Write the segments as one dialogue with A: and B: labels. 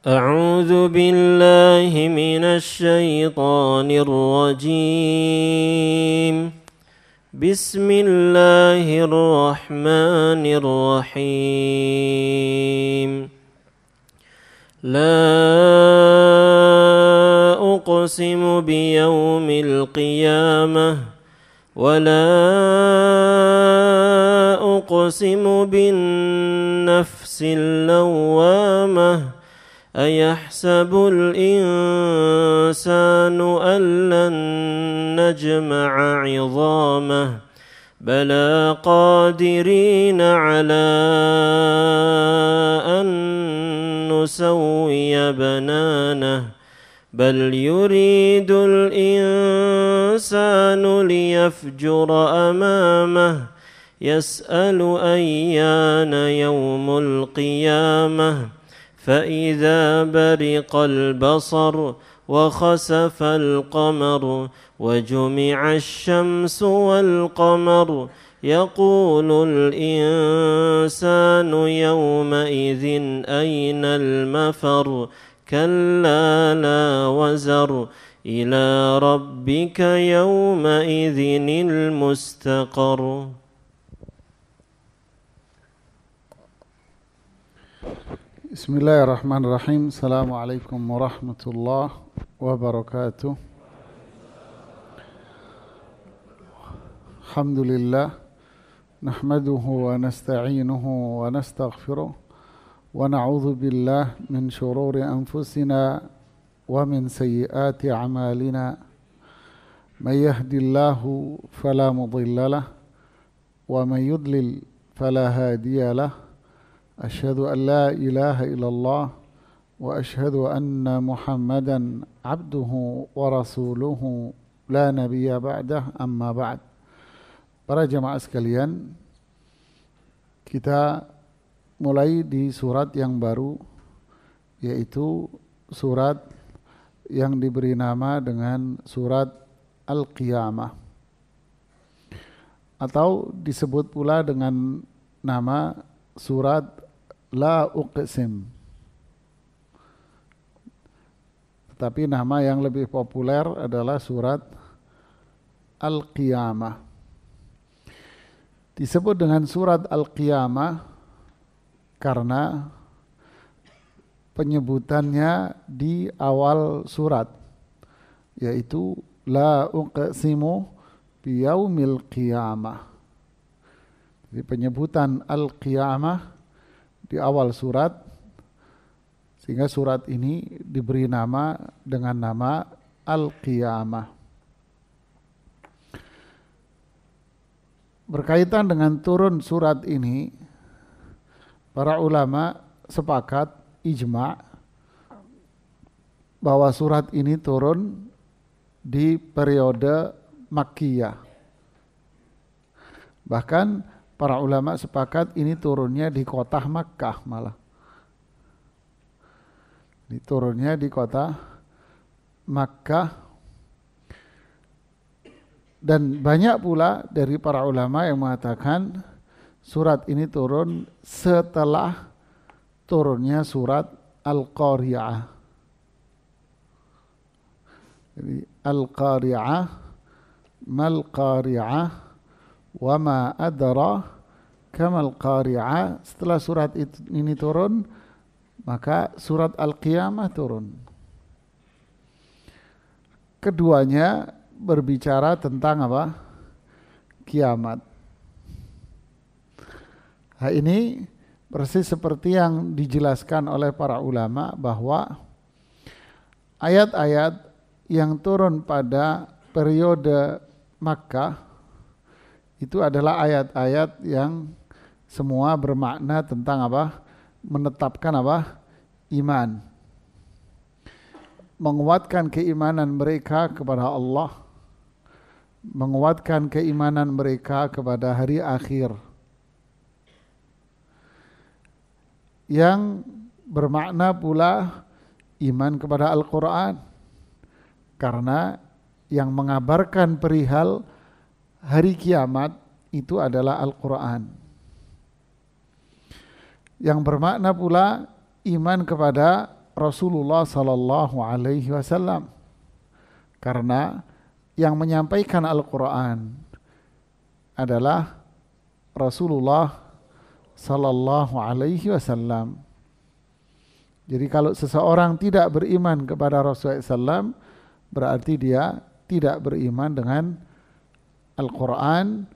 A: أعوذ بالله من الشيطان الرجيم. بسم الله الرحمن الرحيم. لا أقسم بيوم القيامة ولا أقسم بالنفس اللوامة أيحسب الإنسان أن لن نجمع عظامه بلى قادرين على أن نسوي بنانه بل يريد الإنسان ليفجر أمامه يسأل أيان يوم القيامة فإذا برق البصر وخسف القمر وجمع الشمس والقمر يقول الإنسان يومئذ أين المفر كلا لا وزر إلى ربك يومئذ المستقر.
B: Bismillahirrahmanirrahim. Assalamualaikum warahmatullahi wabarakatuh. Alhamdulillah nahmaduhu wa nasta'inuhu wa nastaghfiruh wa na'udzu billah min shururi anfusina wa min sayyiati a'malina. May yahdihillahu fala mudilla lahu wa may yudlil fala hadiya lahu. أشهد أن لا إله إلا الله وأشهد أن محمدا عبده ورسوله لا نبي بعده أما بعد. Para jamaah sekalian, kita mulai di surat yang baru, yaitu surat yang diberi nama dengan surat Al-Qiyamah, atau disebut pula dengan nama surat La Uqsim. Tetapi nama yang lebih populer adalah surat Al-Qiyamah. Disebut dengan surat Al-Qiyamah karena penyebutannya di awal surat, yaitu La Uqsimu biyaumil qiyamah. Jadi penyebutan Al-Qiyamah di awal surat, sehingga surat ini diberi nama dengan nama Al-Qiyamah. Berkaitan dengan turun surat ini, para ulama sepakat ijma' bahwa surat ini turun di periode Makkiyah. Bahkan para ulama sepakat ini turunnya di kota Makkah malah. Ini turunnya di kota Makkah. Dan banyak pula dari para ulama yang mengatakan surat ini turun setelah turunnya surat Al-Qari'ah. Jadi Al-Qari'ah, Mal Qari'ah, wa ma adra kamal qari'ah. Setelah surat ini turun, maka surat Al-Qiyamah turun. Keduanya berbicara tentang apa? Kiamat. Nah, ini persis seperti yang dijelaskan oleh para ulama bahwa ayat-ayat yang turun pada periode Makkah itu adalah ayat-ayat yang semua bermakna tentang apa? Menetapkan apa? Iman. Menguatkan keimanan mereka kepada Allah. Menguatkan keimanan mereka kepada hari akhir. Yang bermakna pula iman kepada Al-Quran. Karena yang mengabarkan perihal hari kiamat itu adalah Al-Quran. Yang bermakna pula iman kepada Rasulullah sallallahu alaihi wasallam. Karena yang menyampaikan Al-Quran adalah Rasulullah sallallahu alaihi wasallam. Jadi kalau seseorang tidak beriman kepada Rasulullah SAW, berarti dia tidak beriman dengan Al-Quran,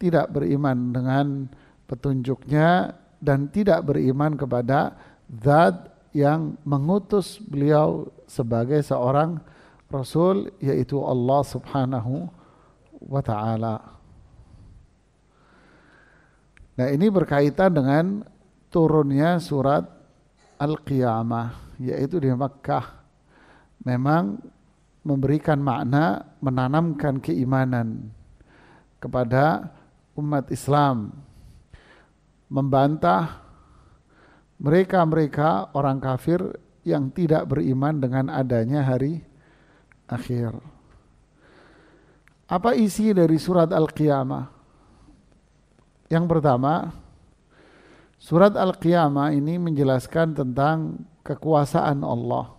B: tidak beriman dengan petunjuknya, dan tidak beriman kepada zat yang mengutus beliau sebagai seorang Rasul, yaitu Allah subhanahu wa ta'ala. Nah, ini berkaitan dengan turunnya surat Al-Qiyamah, yaitu di Makkah. Memang memberikan makna, menanamkan keimanan kepada umat Islam, membantah mereka-mereka orang kafir yang tidak beriman dengan adanya hari akhir. Apa isi dari surat Al-Qiyamah? Yang pertama, surat Al-Qiyamah ini menjelaskan tentang kekuasaan Allah,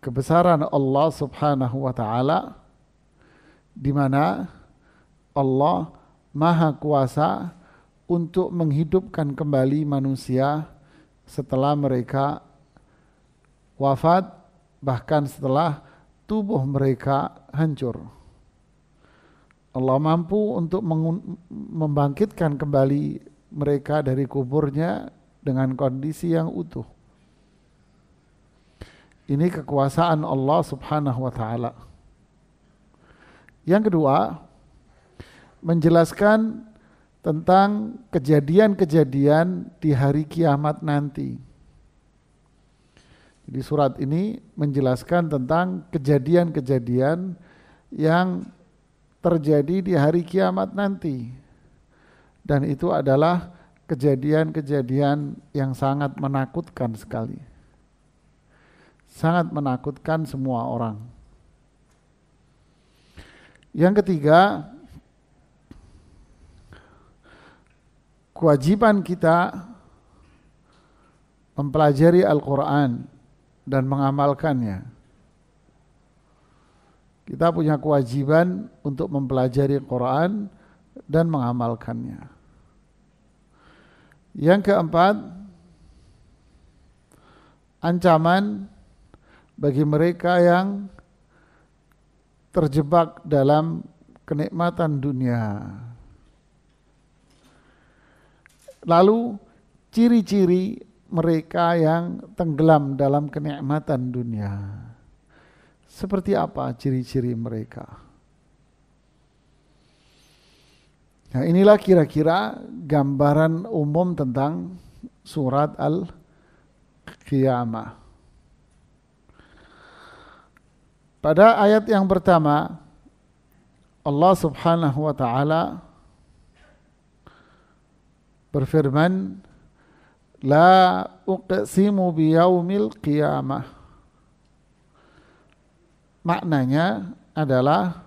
B: kebesaran Allah subhanahu wa ta'ala, di mana Allah maha kuasa untuk menghidupkan kembali manusia setelah mereka wafat, bahkan setelah tubuh mereka hancur. Allah mampu untuk membangkitkan kembali mereka dari kuburnya dengan kondisi yang utuh. Ini kekuasaan Allah subhanahu wa ta'ala. Yang kedua, menjelaskan tentang kejadian-kejadian di hari kiamat nanti. Jadi surat ini menjelaskan tentang kejadian-kejadian yang terjadi di hari kiamat nanti. Dan itu adalah kejadian-kejadian yang sangat menakutkan sekali. Sangat menakutkan semua orang. Yang ketiga, kewajiban kita mempelajari Al-Quran dan mengamalkannya. Kita punya kewajiban untuk mempelajari Al-Quran dan mengamalkannya. Yang keempat, ancaman bagi mereka yang terjebak dalam kenikmatan dunia. Lalu ciri-ciri mereka yang tenggelam dalam kenikmatan dunia. Seperti apa ciri-ciri mereka? Nah, inilah kira-kira gambaran umum tentang surat Al-Qiyamah. Pada ayat yang pertama, Allah subhanahu wa ta'ala berfirman, La uqsimu biyaumil qiyamah. Maknanya adalah,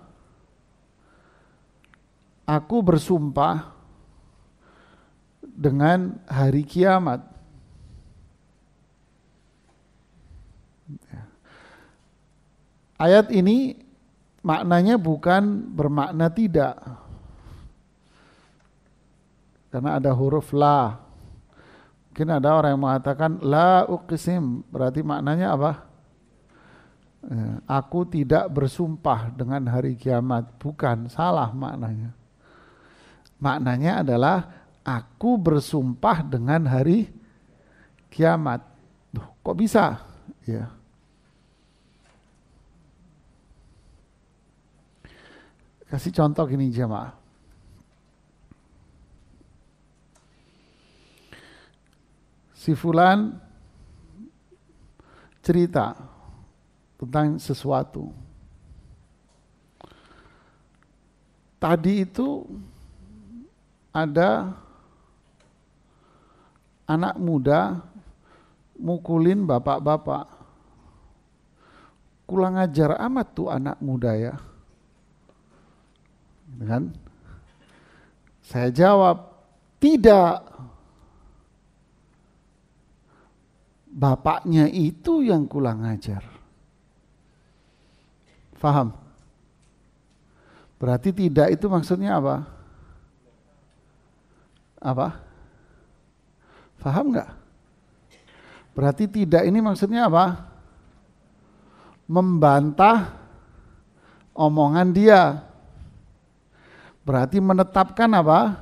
B: aku bersumpah dengan hari kiamat. Ayat ini maknanya bukan bermakna tidak. Karena ada huruf la. Mungkin ada orang yang mengatakan la uqsim, berarti maknanya apa? Aku tidak bersumpah dengan hari kiamat. Bukan, salah maknanya. Maknanya adalah aku bersumpah dengan hari kiamat. Duh, kok bisa? Ya. Kasih contoh gini jemaah. Si fulan cerita tentang sesuatu. Tadi itu ada anak muda mukulin bapak-bapak. Kurang ajar amat tuh anak muda ya. Kan? Saya jawab, tidak. bapaknya itu yang kurang ajar. Faham? Berarti tidak itu maksudnya apa? Apa? Faham nggak? Berarti tidak ini maksudnya apa? Membantah omongan dia. Berarti menetapkan apa?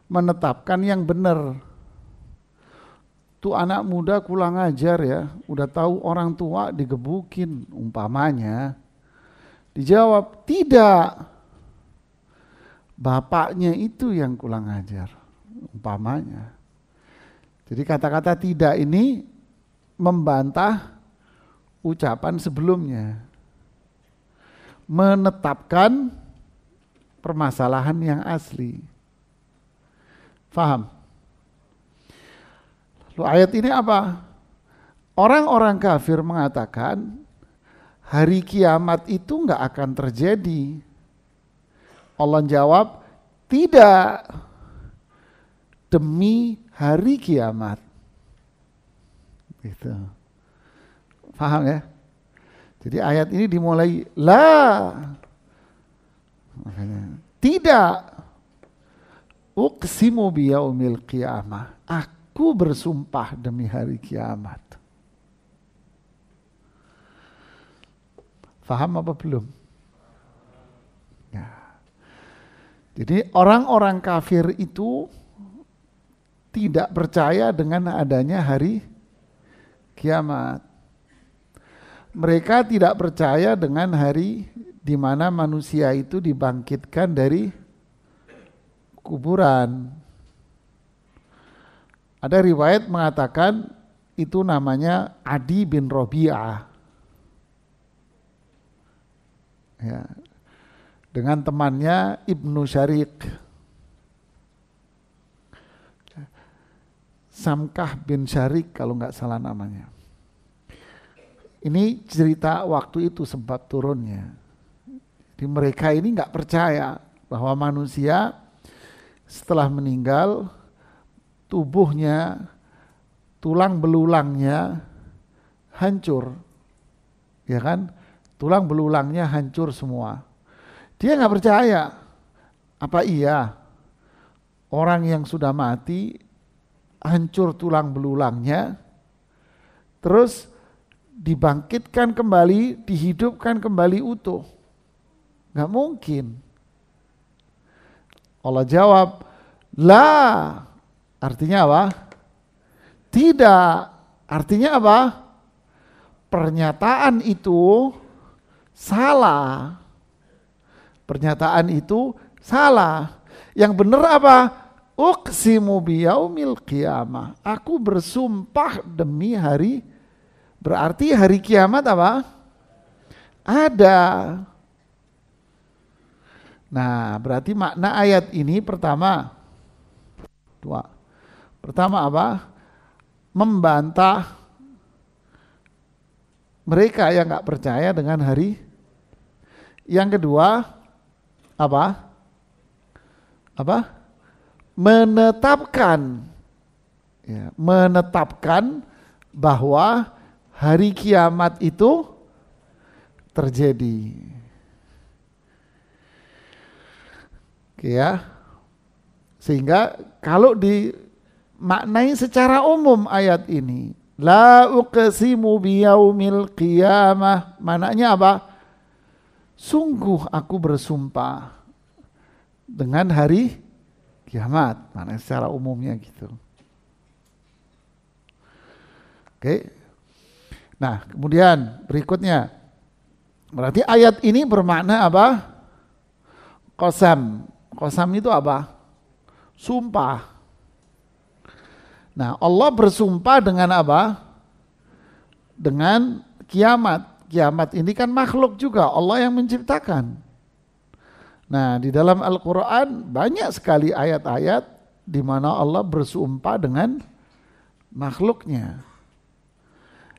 B: Menetapkan yang benar. Tuh anak muda kurang ajar ya, udah tahu orang tua digebukin umpamanya. Dijawab, tidak. Bapaknya itu yang kurang ajar umpamanya. Jadi kata-kata tidak ini membantah ucapan sebelumnya. Menetapkan permasalahan yang asli. Faham? Lalu ayat ini apa? Orang-orang kafir mengatakan hari kiamat itu enggak akan terjadi. Allah jawab, tidak. Demi hari kiamat. Gitu. Paham ya? Jadi ayat ini dimulai makanya tidak. Uqsimu biyaumil qiyamah. Aku bersumpah demi hari kiamat. Faham apa belum? Ya. Jadi orang-orang kafir itu tidak percaya dengan adanya hari kiamat. Mereka tidak percaya dengan hari di mana manusia itu dibangkitkan dari kuburan. Ada riwayat mengatakan itu namanya Adi bin Rabi'ah. Ya. Dengan temannya Ibnu Syariq. Samkah bin Syariq kalau nggak salah namanya. Ini cerita waktu itu sebab turunnya. Jadi mereka ini nggak percaya bahwa manusia setelah meninggal tubuhnya, tulang belulangnya hancur, ya kan? Tulang belulangnya hancur semua. Dia nggak percaya. Apa iya orang yang sudah mati hancur tulang belulangnya, terus dibangkitkan kembali, dihidupkan kembali utuh? Nggak mungkin. Allah jawab, la. Artinya apa? Tidak. Artinya apa? Pernyataan itu salah. Pernyataan itu salah. Yang benar apa? Uqsimu biyaumil qiyamah. Aku bersumpah demi hari. Berarti hari kiamat apa? Ada. Nah, berarti makna ayat ini pertama. Pertama apa? Membantah mereka yang nggak percaya dengan hari. Yang kedua apa? Apa? Menetapkan, ya, menetapkan bahwa hari kiamat itu terjadi. Oke ya. Sehingga kalau dimaknai secara umum ayat ini, la uqsimu biyaumil qiyamah, maknanya apa? Sungguh aku bersumpah dengan hari kiamat, maknanya secara umumnya gitu. Oke. Nah, kemudian berikutnya, berarti ayat ini bermakna apa? Qasam. Qasam itu apa? Sumpah. Nah, Allah bersumpah dengan apa? Dengan kiamat. Kiamat ini kan makhluk juga, Allah yang menciptakan. Nah, di dalam Al-Quran banyak sekali ayat-ayat di mana Allah bersumpah dengan makhluknya.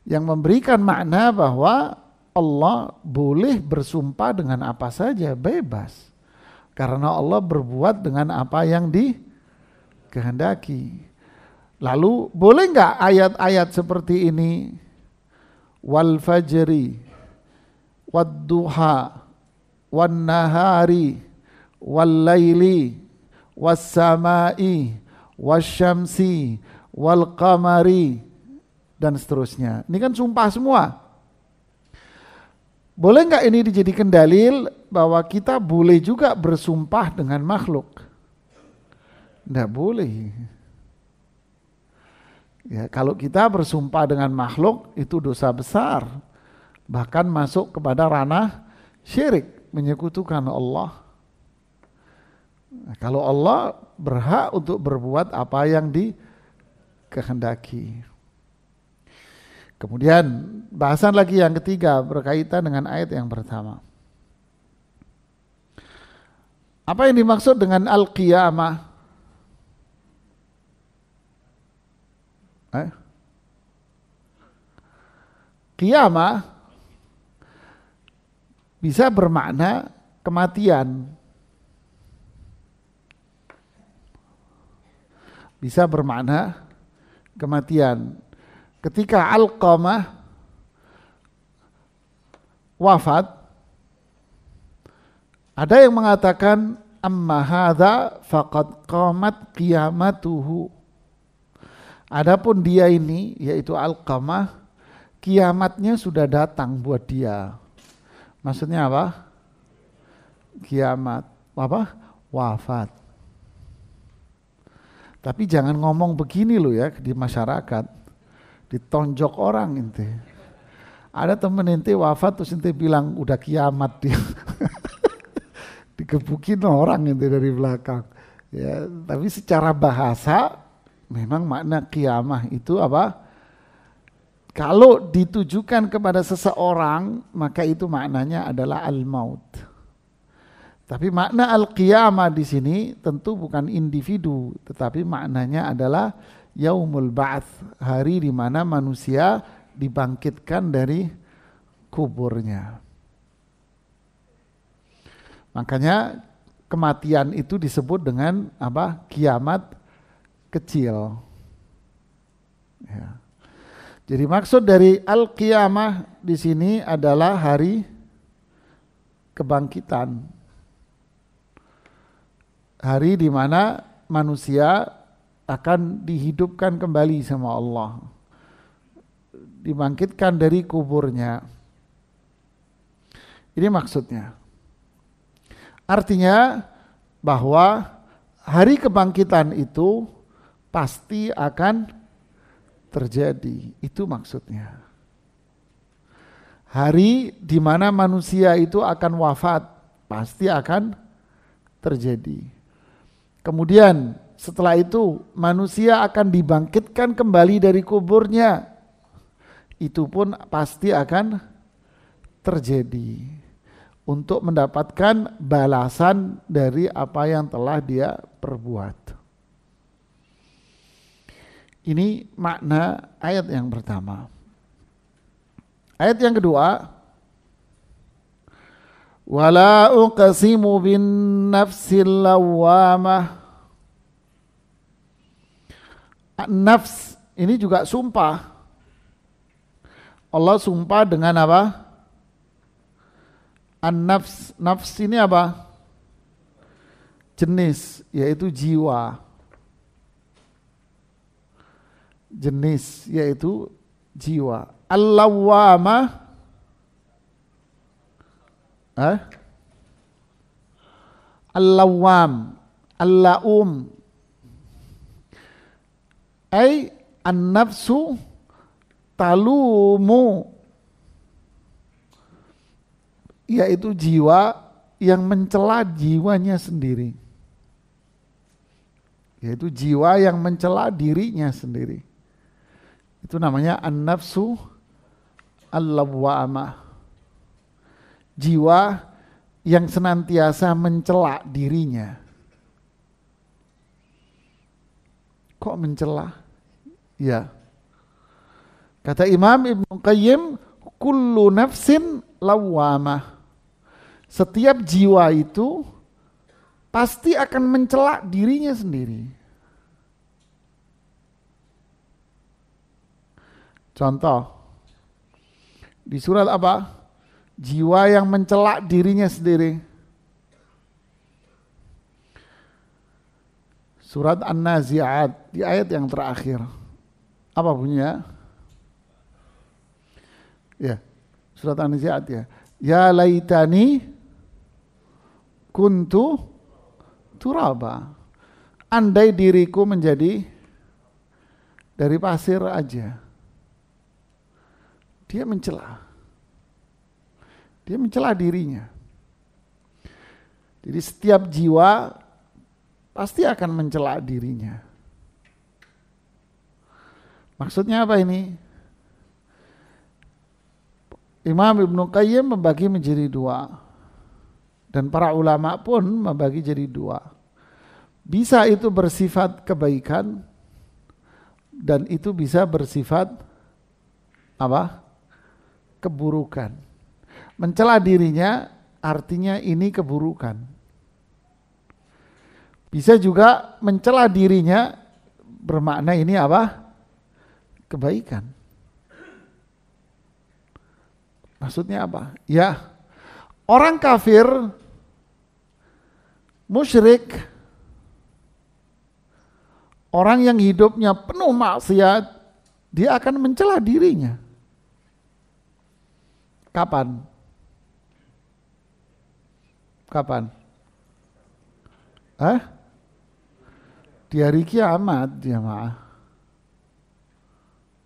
B: Yang memberikan makna bahwa Allah boleh bersumpah dengan apa saja, bebas. Karena Allah berbuat dengan apa yang dikehendaki. Lalu boleh nggak ayat-ayat seperti ini? Wal fajri, wad duha, wan nahari, wal laili, was samai, was syamsi, wal qamari, dan seterusnya. Ini kan sumpah semua. Boleh nggak ini dijadikan dalil bahwa kita boleh juga bersumpah dengan makhluk? Nggak boleh. Ya, kalau kita bersumpah dengan makhluk itu dosa besar, bahkan masuk kepada ranah syirik, menyekutukan Allah. Nah, kalau Allah berhak untuk berbuat apa yang dikehendaki. Kemudian bahasan lagi yang ketiga berkaitan dengan ayat yang pertama. Apa yang dimaksud dengan al-qiyamah? Qiyamah bisa bermakna kematian. Bisa bermakna kematian. Ketika Alqamah wafat, ada yang mengatakan amma hadza faqad qamat qiyamatuhu. Adapun dia ini, yaitu Alqamah, kiamatnya sudah datang buat dia. Maksudnya apa? Kiamat apa? Wafat. Tapi jangan ngomong begini loh ya di masyarakat. Ditonjok orang ente. Ada temen ente wafat terus ente bilang udah kiamat dia. Dikebukin orang ente dari belakang. Ya, tapi secara bahasa memang makna kiamah itu apa? Kalau ditujukan kepada seseorang, maka itu maknanya adalah al-maut. Tapi makna al-qiyamah di sini tentu bukan individu, tetapi maknanya adalah yaumul ba'ats, hari di mana manusia dibangkitkan dari kuburnya. Makanya kematian itu disebut dengan apa? Kiamat kecil. Ya. Jadi maksud dari al-qiyamah di sini adalah hari kebangkitan. Hari di mana manusia akan dihidupkan kembali sama Allah. Dibangkitkan dari kuburnya. Ini maksudnya. Artinya bahwa hari kebangkitan itu pasti akan terjadi. Itu maksudnya. Hari di mana manusia itu akan wafat pasti akan terjadi. Kemudian setelah itu manusia akan dibangkitkan kembali dari kuburnya. Itu pun pasti akan terjadi. Untuk mendapatkan balasan dari apa yang telah dia perbuat. Ini makna ayat yang pertama. Ayat yang kedua, wala uqsimu bin nafsil lawwamah. Nafs ini juga sumpah. Allah sumpah dengan apa? An-nafs. Nafs ini apa? Jenis, yaitu jiwa. Jenis, yaitu jiwa. Al-lawwamah. Al-lawwam. Al-la'um. Ay an-nafsu talumu, yaitu jiwa yang mencela jiwanya sendiri. Yaitu jiwa yang mencela dirinya sendiri. Itu namanya an-nafsu al-lawwamah. Jiwa yang senantiasa mencela dirinya. Kok mencela? Ya. Kata Imam Ibnu Qayyim, kullu nafsin lawwamah. Setiap jiwa itu pasti akan mencela dirinya sendiri. Contoh, di surat apa? Jiwa yang mencela dirinya sendiri. Surat An-Nazi'at, di ayat yang terakhir. Apa bunyinya? Ya, surat An-Nazi'at ya. Ya laitani kuntu turaba. Andai diriku menjadi dari pasir aja. Dia mencela. Dia mencela dirinya. Jadi setiap jiwa pasti akan mencela dirinya. Maksudnya apa ini? Imam Ibnu Qayyim membagi menjadi dua. Dan para ulama pun membagi jadi dua. Bisa itu bersifat kebaikan dan itu bisa bersifat apa? Keburukan. Mencela dirinya artinya ini keburukan. Bisa juga mencela dirinya bermakna ini apa? Kebaikan. Maksudnya apa? Ya, orang kafir, musyrik, orang yang hidupnya penuh maksiat, dia akan mencela dirinya. Kapan? Kapan? Di hari kiamat, jemaah.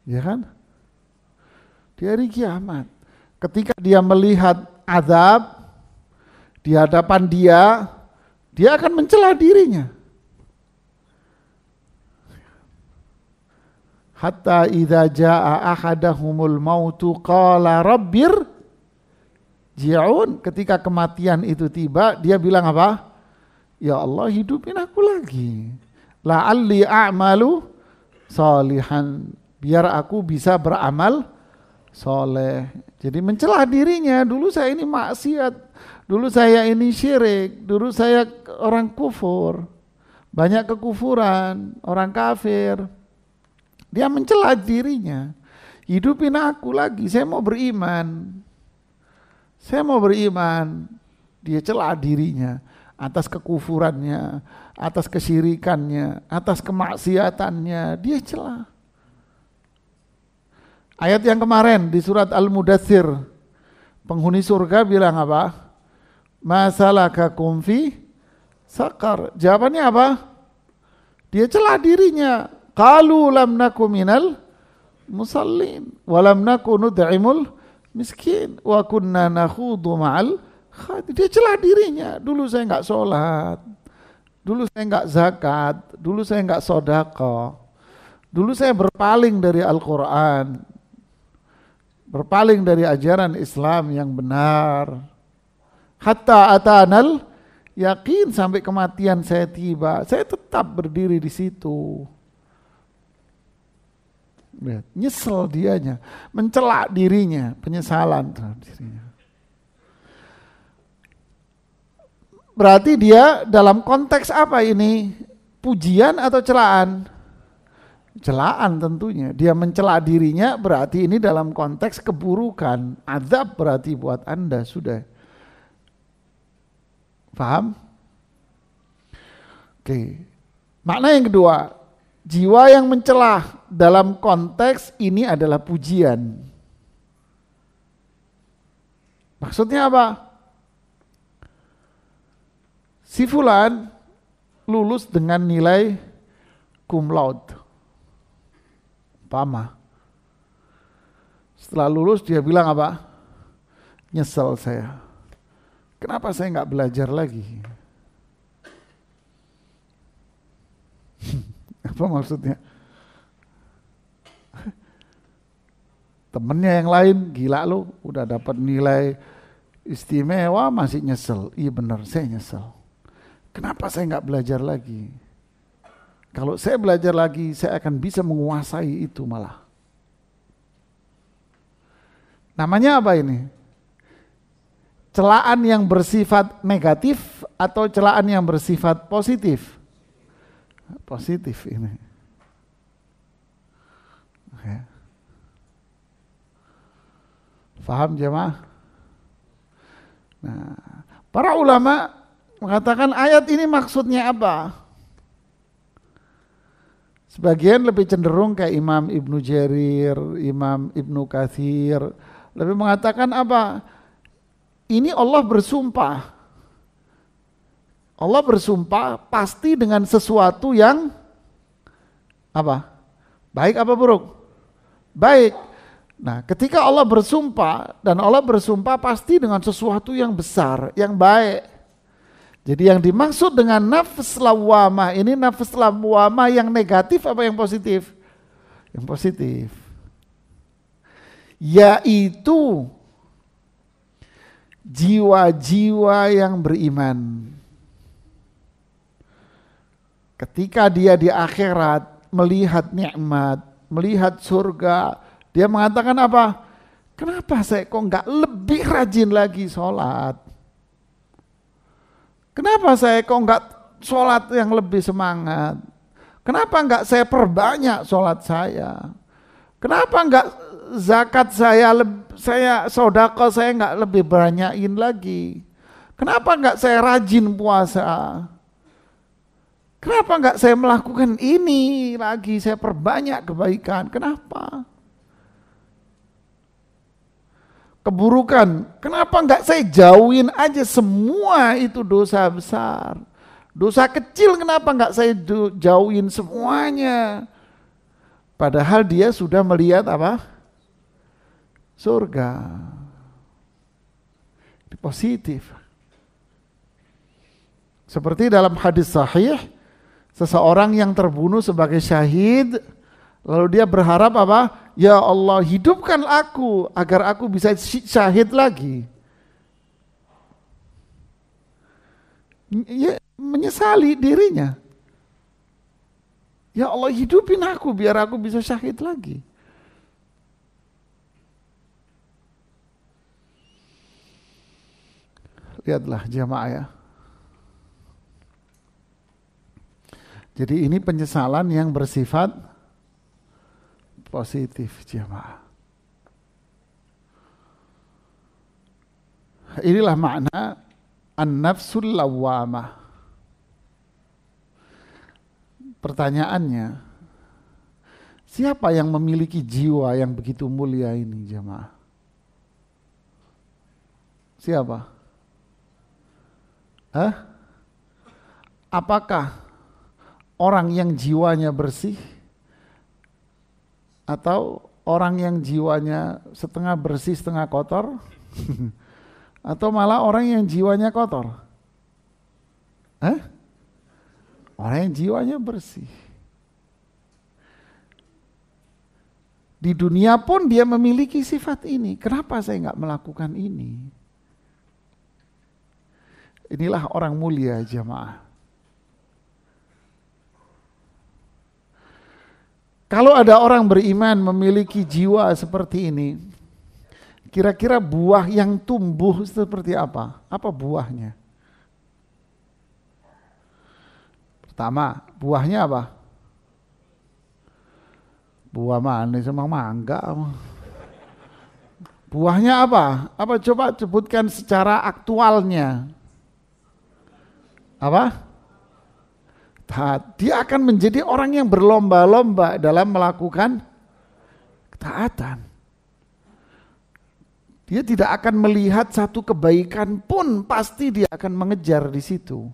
B: Ya kan? Di hari kiamat. Ketika dia melihat azab di hadapan dia akan mencela dirinya. Hatta idza jaa ahadahumul mautu qala rabbir ji'un. Ketika kematian itu tiba, dia bilang apa? Ya Allah, hidupin aku lagi. La'alli a'malu salihan. Biar aku bisa beramal soleh. Jadi mencela dirinya. Dulu saya ini maksiat. Dulu saya ini syirik. Dulu saya orang kufur. Banyak kekufuran. Orang kafir. Dia mencela dirinya. Hidupin aku lagi. Saya mau beriman. Saya mau beriman. Dia cela dirinya. Atas kekufurannya. Atas kesyirikannya. Atas kemaksiatannya. Dia cela. Ayat yang kemarin di surat Al-Mudaththir, penghuni surga bilang apa? Masalakakum fi saqar. Jawabannya apa? Dia celah dirinya. Qalu lam naku minal musallin wa lam naku nud'imul miskin wa kunna nakhudu ma'al khadin. Dia celah dirinya. Dulu saya enggak sholat. Dulu saya enggak zakat. Dulu saya enggak sedekah. Dulu saya berpaling dari Al-Quran. Berpaling dari ajaran Islam yang benar. Hatta atanal yakin, sampai kematian saya tiba, saya tetap berdiri di situ. Nyesel dianya, mencela dirinya, penyesalan terhadap dirinya. Berarti dia dalam konteks apa ini? Pujian atau celaan? Celaan tentunya. Dia mencela dirinya berarti ini dalam konteks keburukan. Azab berarti buat Anda, sudah. Paham? Oke. Makna yang kedua, jiwa yang mencela dalam konteks ini adalah pujian. Maksudnya apa? Si fulan lulus dengan nilai cum laude. Pama. Setelah lulus dia bilang apa? Nyesel saya. Kenapa saya nggak belajar lagi? Apa maksudnya? Temennya yang lain, gila lu, udah dapat nilai istimewa masih nyesel. Iya benar, saya nyesel. Kenapa saya nggak belajar lagi? Kalau saya belajar lagi, saya akan bisa menguasai itu malah. Namanya apa ini? Celaan yang bersifat negatif atau celaan yang bersifat positif? Positif ini. Paham jemaah? Nah, para ulama mengatakan ayat ini maksudnya apa? Sebagian lebih cenderung kayak Imam Ibnu Jarir, Imam Ibnu Katsir, lebih mengatakan apa? Ini Allah bersumpah. Allah bersumpah pasti dengan sesuatu yang apa? Baik apa buruk? Baik. Nah, ketika Allah bersumpah dan Allah bersumpah pasti dengan sesuatu yang besar, yang baik. Jadi yang dimaksud dengan nafs lawamah ini nafs lawamah yang negatif apa yang positif? Yang positif. Yaitu jiwa-jiwa yang beriman. Ketika dia di akhirat melihat nikmat, melihat surga, dia mengatakan apa? Kenapa saya kok nggak lebih rajin lagi sholat? Kenapa saya kok nggak sholat yang lebih semangat? Kenapa nggak saya perbanyak sholat saya? Kenapa nggak zakat saya sodako saya nggak lebih banyakin lagi? Kenapa nggak saya rajin puasa? Kenapa nggak saya melakukan ini lagi? Saya perbanyak kebaikan. Kenapa? Keburukan, kenapa enggak saya jauhin aja semua itu dosa besar. Dosa kecil kenapa enggak saya jauhin semuanya. Padahal dia sudah melihat apa? Surga. Ini positif. Seperti dalam hadis sahih, seseorang yang terbunuh sebagai syahid, lalu dia berharap apa? Ya Allah, hidupkan aku agar aku bisa syahid lagi. Ya, menyesali dirinya. Ya Allah, hidupin aku biar aku bisa syahid lagi. Lihatlah jamaah ya. Jadi ini penyesalan yang bersifat positif jemaah. Inilah makna an-nafsul lawwamah. Pertanyaannya, siapa yang memiliki jiwa yang begitu mulia ini jemaah? Siapa? Apakah orang yang jiwanya bersih atau orang yang jiwanya setengah bersih setengah kotor? Atau malah orang yang jiwanya kotor? Orang yang jiwanya bersih. Di dunia pun dia memiliki sifat ini. Kenapa saya nggak melakukan ini? Inilah orang mulia jamaah. Kalau ada orang beriman memiliki jiwa seperti ini, kira-kira buah yang tumbuh seperti apa? Apa buahnya? Pertama, buahnya apa? Buah manis emang mangga. Buahnya apa? Apa coba sebutkan secara aktualnya? Apa? Dia akan menjadi orang yang berlomba-lomba dalam melakukan ketaatan. Dia tidak akan melihat satu kebaikan pun, pasti dia akan mengejar di situ.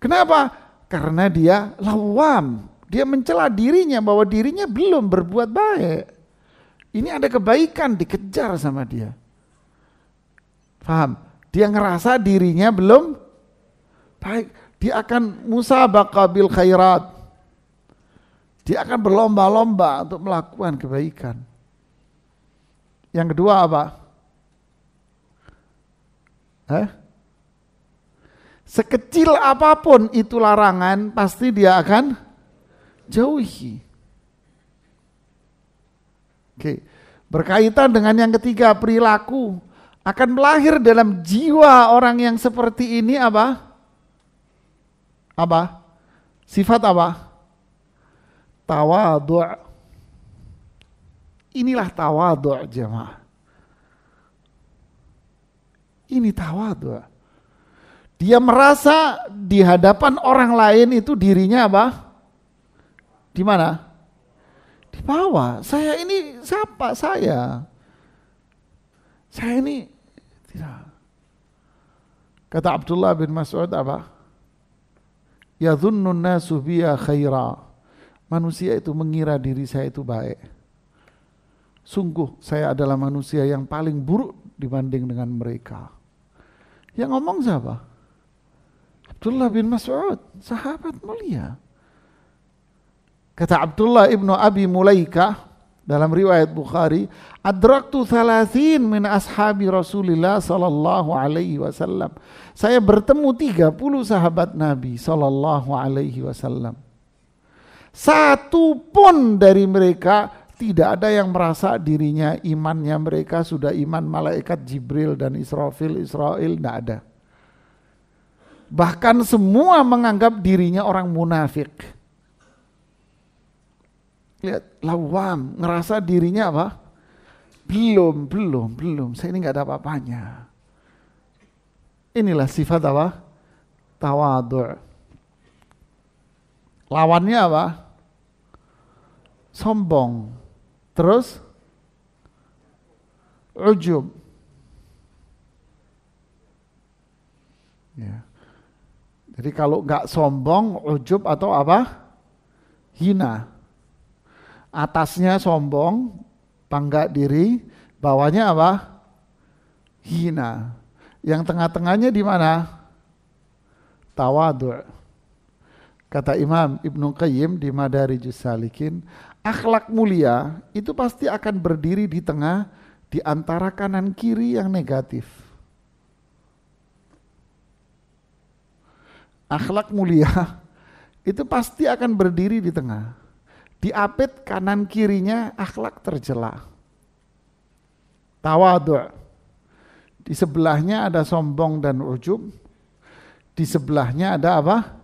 B: Kenapa? Karena dia lawam. Dia mencela dirinya bahwa dirinya belum berbuat baik. Ini ada kebaikan dikejar sama dia. Paham? Dia ngerasa dirinya belum baik. Dia akan musabaqah bil khairat. Dia akan berlomba-lomba untuk melakukan kebaikan. Yang kedua apa? Sekecil apapun itu larangan, pasti dia akan jauhi. Oke. Berkaitan dengan yang ketiga, perilaku. Akan melahir dalam jiwa orang yang seperti ini apa? Apa? Sifat apa? Tawadhu'. Inilah tawadhu' jemaah. Ini tawadhu. Dia merasa di hadapan orang lain itu dirinya apa? Di mana? Di bawah. Saya ini siapa? Saya ini tidak. Kata Abdullah bin Mas'ud apa? Yadhunnun nasu biya khaira. Manusia itu mengira diri saya itu baik. Sungguh saya adalah manusia yang paling buruk dibanding dengan mereka. Yang ngomong siapa? Abdullah bin Mas'ud, sahabat mulia. Kata Abdullah ibnu Abi Mulaikah dalam riwayat Bukhari, adraktu 30 min ashabi Rasulillah sallallahu alaihi wasallam. Saya bertemu 30 sahabat Nabi sallallahu alaihi wasallam. Satu pun dari mereka tidak ada yang merasa dirinya imannya mereka sudah iman malaikat Jibril dan Israfil, tidak ada. Bahkan semua menganggap dirinya orang munafik. Lihat, lawam, ngerasa dirinya apa? Belum. Saya ini nggak ada apa-apanya. Inilah sifat apa? Tawadhu'. Lawannya apa? Sombong. Terus ujub. Ya. Jadi kalau nggak sombong, ujub atau apa? Hina. Atasnya sombong, bangga diri, bawahnya apa? Hina. Yang tengah-tengahnya di mana? Tawadhu'. Kata Imam Ibnu Qayyim di Madarijus Salikin, akhlak mulia itu pasti akan berdiri di tengah, di antara kanan kiri yang negatif. Akhlak mulia itu pasti akan berdiri di tengah. Diapit kanan kirinya akhlak tercela. Tawadhu'. Di sebelahnya ada sombong dan ujub. Di sebelahnya ada apa?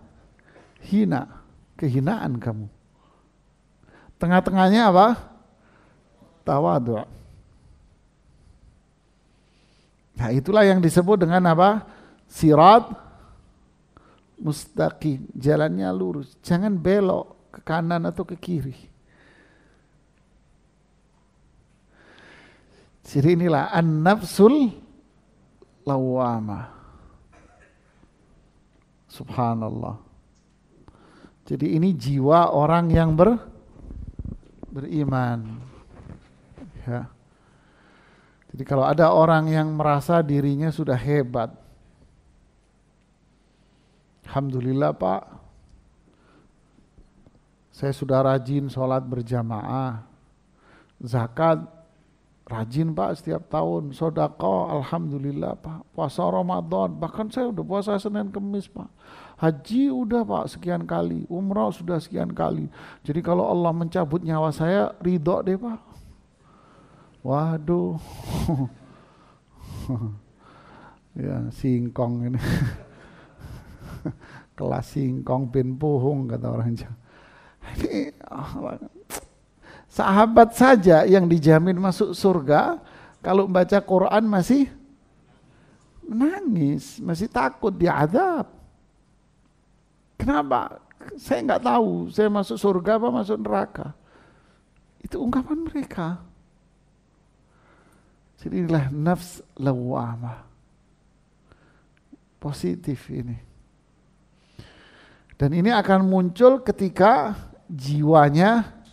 B: Hina. Kehinaan kamu. Tengah-tengahnya apa? Tawadhu'. Nah, itulah yang disebut dengan apa? Sirat mustaqim, jalannya lurus, jangan belok ke kanan atau ke kiri. Jadi inilah an-nafsul lawwamah. Subhanallah. Jadi ini jiwa orang yang beriman. Ya. Jadi kalau ada orang yang merasa dirinya sudah hebat, alhamdulillah Pak, saya sudah rajin sholat berjamaah, zakat rajin Pak setiap tahun, sedekah alhamdulillah Pak, puasa Ramadan, bahkan saya udah puasa Senin Kemis Pak, haji udah Pak sekian kali, umrah sudah sekian kali. Jadi kalau Allah mencabut nyawa saya, ridho deh Pak. Waduh, ya singkong ini. Kelas singkong bin puhung kata orang Jawa. Ini sahabat saja yang dijamin masuk surga kalau baca Quran masih menangis, masih takut diazab. Kenapa? Saya nggak tahu, saya masuk surga apa masuk neraka. Itu ungkapan mereka. Jadi inilah nafs lawwamah. Positif ini. Dan ini akan muncul ketika jiwanya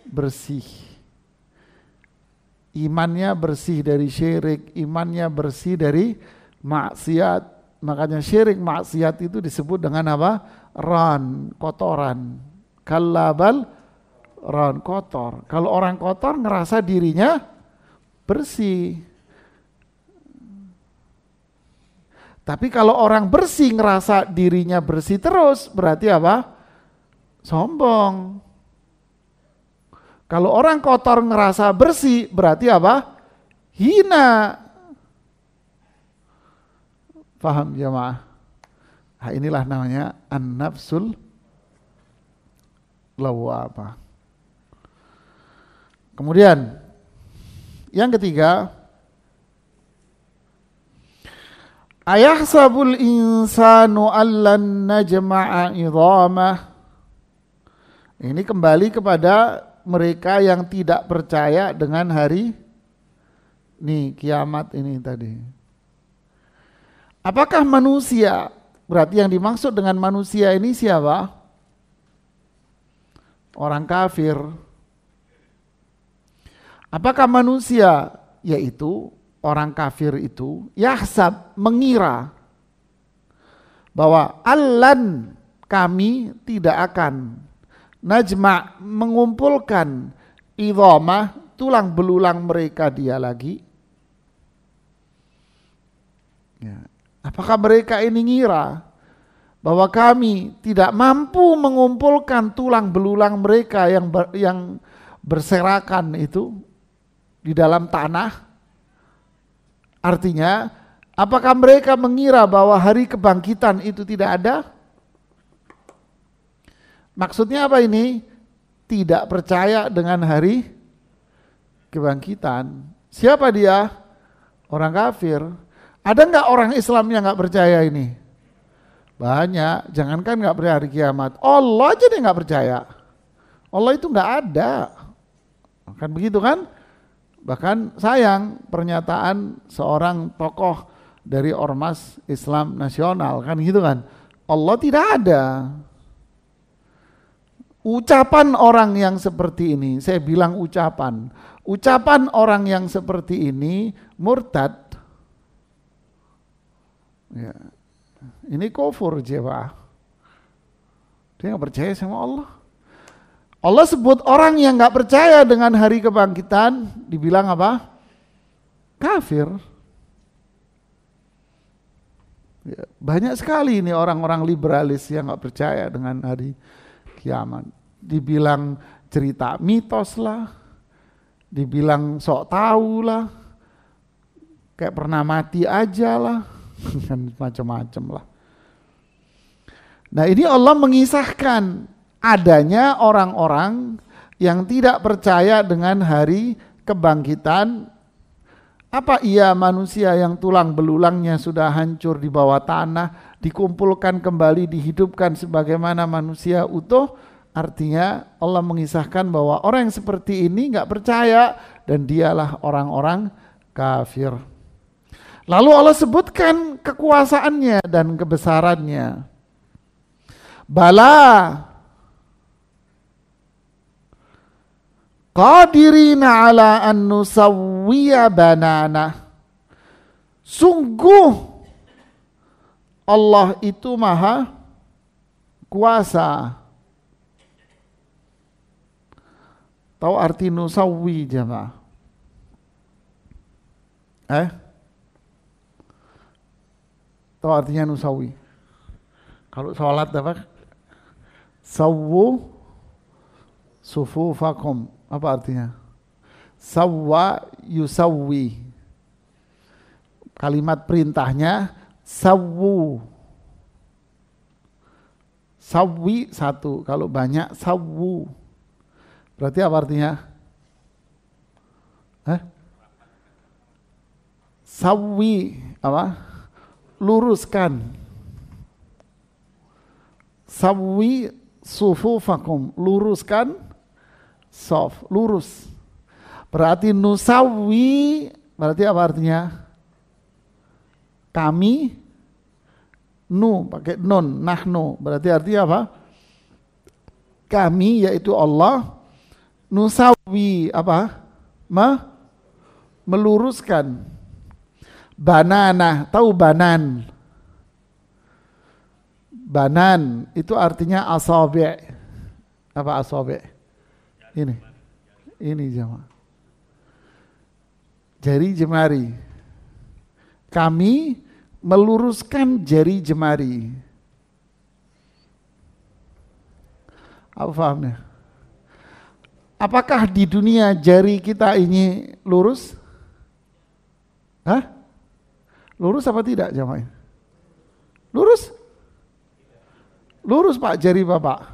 B: bersih. Imannya bersih dari syirik, imannya bersih dari maksiat. Makanya syirik maksiat itu disebut dengan apa? Ran, kotoran. Kallabal ran, kotor. Kalau orang kotor ngerasa dirinya bersih. Tapi kalau orang bersih ngerasa dirinya bersih terus, berarti apa? Sombong. Kalau orang kotor ngerasa bersih, berarti apa? Hina. Paham jemaah? Nah, inilah namanya an-nafsul lawwamah. Kemudian yang ketiga, Ayahsabul insanu allan najma'a idhamah. Ini kembali kepada mereka yang tidak percaya dengan hari kiamat ini tadi. Apakah manusia? Berarti yang dimaksud dengan manusia ini siapa? Orang kafir. Apakah manusia? Yaitu orang kafir itu yahsab, mengira bahwa allan, kami tidak akan najma, mengumpulkan idhamah, tulang belulang mereka dia lagi. Ya. Apakah mereka ini ngira bahwa kami tidak mampu mengumpulkan tulang belulang mereka yang berserakan itu di dalam tanah? Artinya, apakah mereka mengira bahwa hari kebangkitan itu tidak ada? Maksudnya apa ini? Tidak percaya dengan hari kebangkitan. Siapa dia? Orang kafir. Ada enggak orang Islam yang enggak percaya ini? Banyak. Jangankan enggak percaya hari kiamat, Allah aja dia enggak percaya. Allah itu enggak ada. Kan begitu kan? Bahkan sayang pernyataan seorang tokoh dari Ormas Islam Nasional, kan gitu kan? Allah tidak ada. Ucapan orang yang seperti ini, saya bilang ucapan orang yang seperti ini murtad. Ya. Ini kufur jemaah. Dia nggak percaya sama Allah. Allah sebut orang yang nggak percaya dengan hari kebangkitan, dibilang apa? Kafir. Ya, banyak sekali ini orang-orang liberalis yang nggak percaya dengan hari kiamat. Dibilang cerita mitos lah, dibilang sok tahu lah, kayak pernah mati aja lah, kan macam-macam lah. Nah ini Allah mengisahkan adanya orang-orang yang tidak percaya dengan hari kebangkitan. Apa iya manusia yang tulang belulangnya sudah hancur di bawah tanah dikumpulkan kembali, dihidupkan sebagaimana manusia utuh? Artinya Allah mengisahkan bahwa orang yang seperti ini gak percaya dan dialah orang-orang kafir. Lalu Allah sebutkan kekuasaannya dan kebesarannya. Bala qadirina ala an nusawwiya banana. Sungguh Allah itu maha kuasa. Tahu arti nusawwi jemaah? Tahu artinya nusawwi? Kalau sholat apa? Sawwu sufufakum. Apa artinya? Sawwa yusawwi. Kalimat perintahnya sawwu. Sawwi satu, kalau banyak sawwu. Berarti apa artinya? Sawwi apa? Luruskan. Sawwi sufufakum, luruskan sof, lurus. Berarti nusawwi, berarti apa artinya? Kami, nu pakai nun, nahnu, berarti artinya apa? Kami yaitu Allah, nusawwi apa? Meluruskan. Banana, tahu banan? Banan itu artinya asabi'. Apa asabi'? Ini jemaah. Jari jemari. Kami meluruskan jari jemari. Apa fahamnya? Apakah di dunia jari kita ini lurus? Lurus apa tidak jemaah? Lurus? Lurus Pak jari Bapak.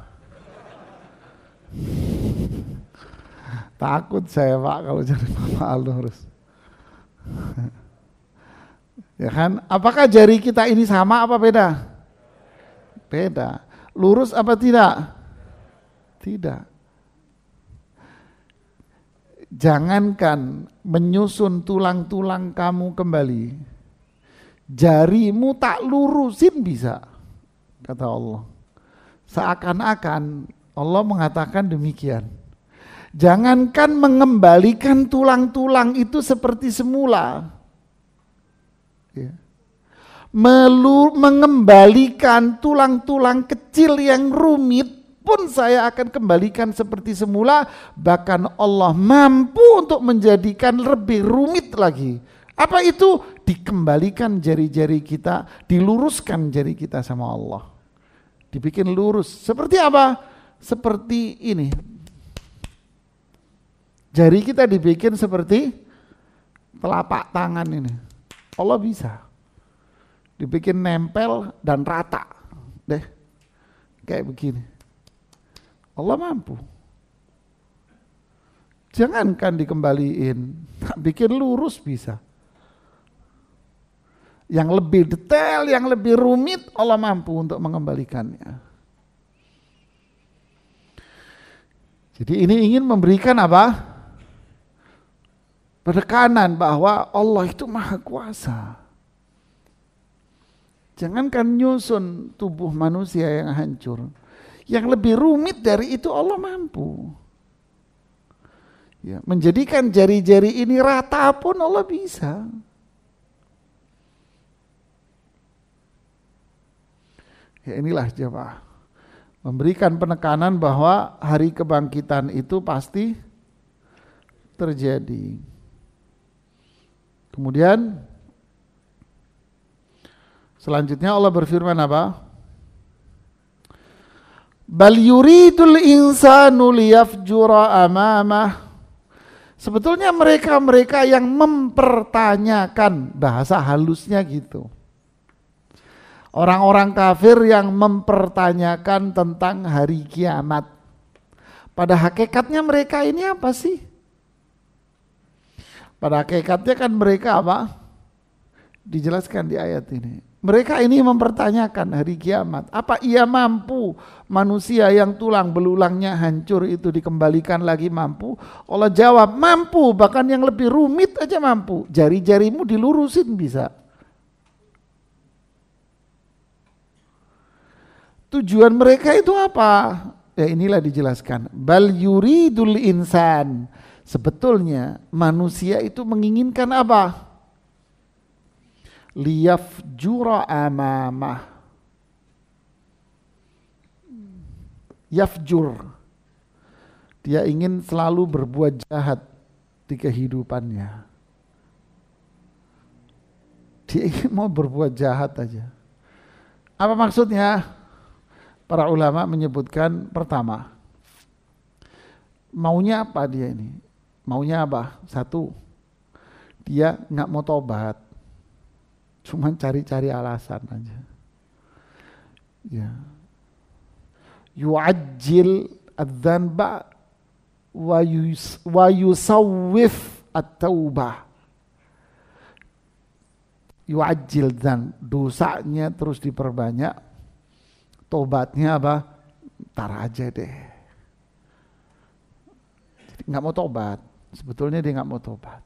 B: Takut saya Pak kalau jari Bapak lurus. Ya kan? Apakah jari kita ini sama apa beda? Beda. Lurus apa tidak? Tidak. Jangankan menyusun tulang-tulang kamu kembali, jarimu tak lurusin bisa, kata Allah. Seakan-akan Allah mengatakan demikian. Jangankan mengembalikan tulang-tulang itu seperti semula, ya. Mengembalikan tulang-tulang kecil yang rumit pun saya akan kembalikan seperti semula. Bahkan Allah mampu untuk menjadikan lebih rumit lagi. Apa itu? Dikembalikan jari-jari kita, diluruskan jari kita sama Allah, dibikin lurus. Seperti apa? Seperti ini, jari kita dibikin seperti telapak tangan ini. Allah bisa dibikin nempel dan rata deh, kayak begini. Allah mampu. Jangankan dikembaliin, bikin lurus bisa. Yang lebih detail, yang lebih rumit, Allah mampu untuk mengembalikannya. Jadi ini ingin memberikan apa? Penekanan bahwa Allah itu maha kuasa. Jangankan nyusun tubuh manusia yang hancur, yang lebih rumit dari itu Allah mampu. Ya, menjadikan jari-jari ini rata pun Allah bisa. Ya inilah jemaah, memberikan penekanan bahwa hari kebangkitan itu pasti terjadi. Kemudian selanjutnya Allah berfirman apa? Bal yuridul insanu liyafjura amamah. Sebetulnya mereka-mereka yang mempertanyakan, bahasa halusnya gitu. Orang-orang kafir yang mempertanyakan tentang hari kiamat. Pada hakikatnya mereka ini apa sih? Pada hakikatnya kan mereka apa? Dijelaskan di ayat ini. Mereka ini mempertanyakan hari kiamat. Apa ia mampu manusia yang tulang belulangnya hancur itu dikembalikan lagi mampu? Allah jawab mampu, bahkan yang lebih rumit aja mampu. Jari-jarimu dilurusin bisa. Tujuan mereka itu apa? Ya inilah dijelaskan. Bal yuridul insan. Sebetulnya manusia itu menginginkan apa? Liyafjura amamah. Yafjur. Dia ingin selalu berbuat jahat di kehidupannya. Dia ingin mau berbuat jahat aja. Apa maksudnya? Para ulama menyebutkan pertama, maunya apa dia ini? Maunya apa? Satu, dia nggak mau tobat, cuman cari-cari alasan aja. Ya, yu'ajjil adzanba wa yusawwif at-taubah. Yu'ajjil dzan, dosanya terus diperbanyak, tobatnya apa? Ntar aja deh. Jadi nggak mau tobat. Sebetulnya dia nggak mau tobat.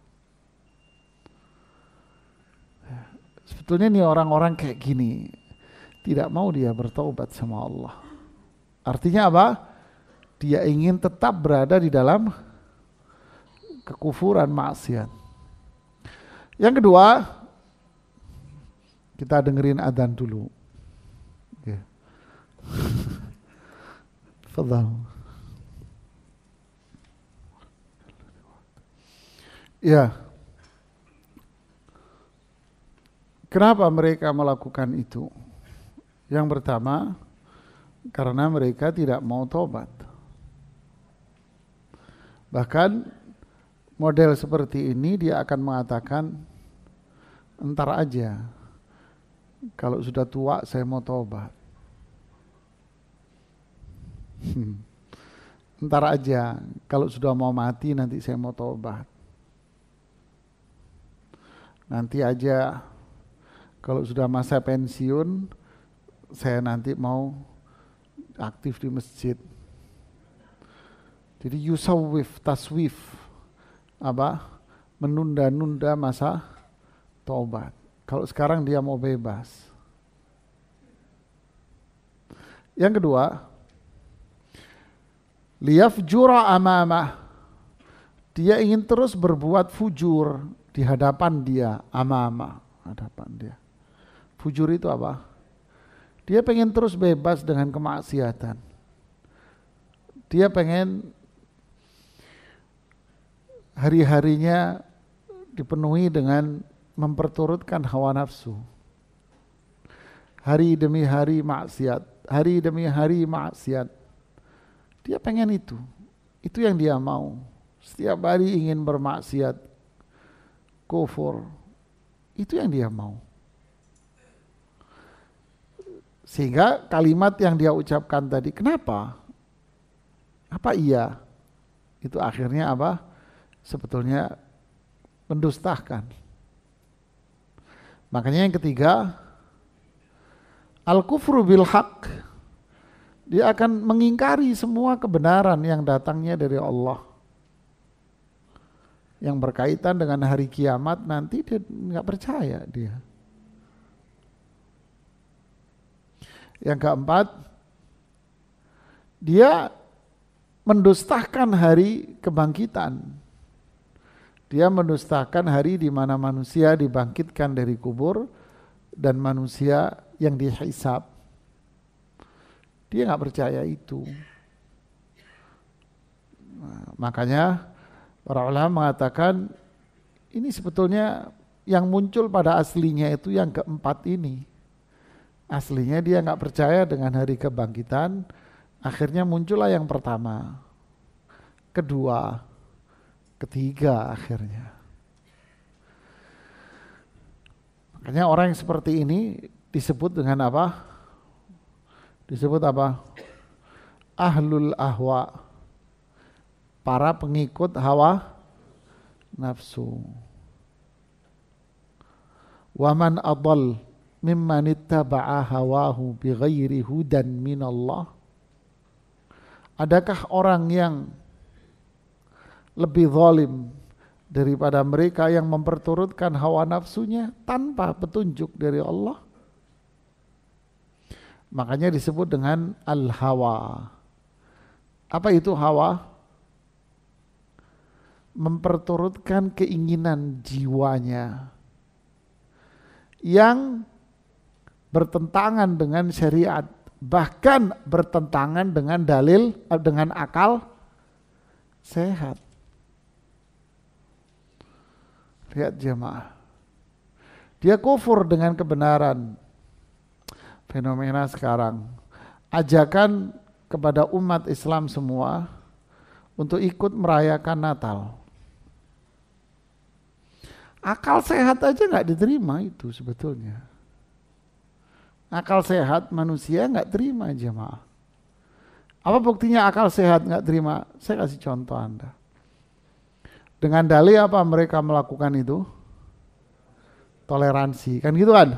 B: Sebetulnya nih orang-orang kayak gini tidak mau dia bertobat sama Allah. Artinya apa? Dia ingin tetap berada di dalam kekufuran, maksiat. Yang kedua, kita dengerin adzan dulu. Oke. Fadhal. Ya. Kenapa mereka melakukan itu? Yang pertama, karena mereka tidak mau tobat. Bahkan model seperti ini dia akan mengatakan, entar aja, kalau sudah tua saya mau tobat. Entar aja, kalau sudah mau mati nanti saya mau tobat. Nanti aja Kalau sudah masa pensiun, saya nanti mau aktif di masjid. Jadi yusawwif, taswif, menunda-nunda masa taubat. Kalau sekarang dia mau bebas. Yang kedua, liyafjura amamah. Dia ingin terus berbuat fujur di hadapan dia, amamah, hadapan dia. Fujur itu apa? Dia pengen terus bebas dengan kemaksiatan. Dia pengen hari-harinya dipenuhi dengan memperturutkan hawa nafsu. Hari demi hari maksiat, hari demi hari maksiat. Dia pengen itu. Itu yang dia mau. Setiap hari ingin bermaksiat, kufur. Itu yang dia mau. Sehingga kalimat yang dia ucapkan tadi, kenapa? Apa iya? Itu akhirnya apa? Sebetulnya mendustakan. Makanya yang ketiga, al-kufru bil haq. Dia akan mengingkari semua kebenaran yang datangnya dari Allah. Yang berkaitan dengan hari kiamat nanti dia nggak percaya dia. Yang keempat, dia mendustakan hari kebangkitan. Dia mendustakan hari di mana manusia dibangkitkan dari kubur dan manusia yang dihisab. Dia nggak percaya itu. Nah, makanya para ulama mengatakan ini sebetulnya yang muncul pada aslinya itu yang keempat ini. Aslinya dia nggak percaya dengan hari kebangkitan, akhirnya muncullah yang pertama, kedua, ketiga akhirnya. Makanya orang yang seperti ini disebut dengan apa? Disebut apa? Ahlul ahwa, para pengikut hawa nafsu. Waman adall mimman ittaba'a hawahu bighairi hudan minallah. Adakah orang yang lebih zalim daripada mereka yang memperturutkan hawa nafsunya tanpa petunjuk dari Allah? Makanya disebut dengan al-hawa. Apa itu hawa? Memperturutkan keinginan jiwanya yang bertentangan dengan syariat, bahkan bertentangan dengan dalil, dengan akal sehat. Lihat jemaah, dia kufur dengan kebenaran. Fenomena sekarang, ajakan kepada umat Islam semua untuk ikut merayakan Natal. Akal sehat aja nggak diterima itu sebetulnya. Akal sehat manusia nggak terima jemaah. Apa buktinya akal sehat nggak terima? Saya kasih contoh Anda. Dengan dalih apa mereka melakukan itu? Toleransi, kan gitu kan?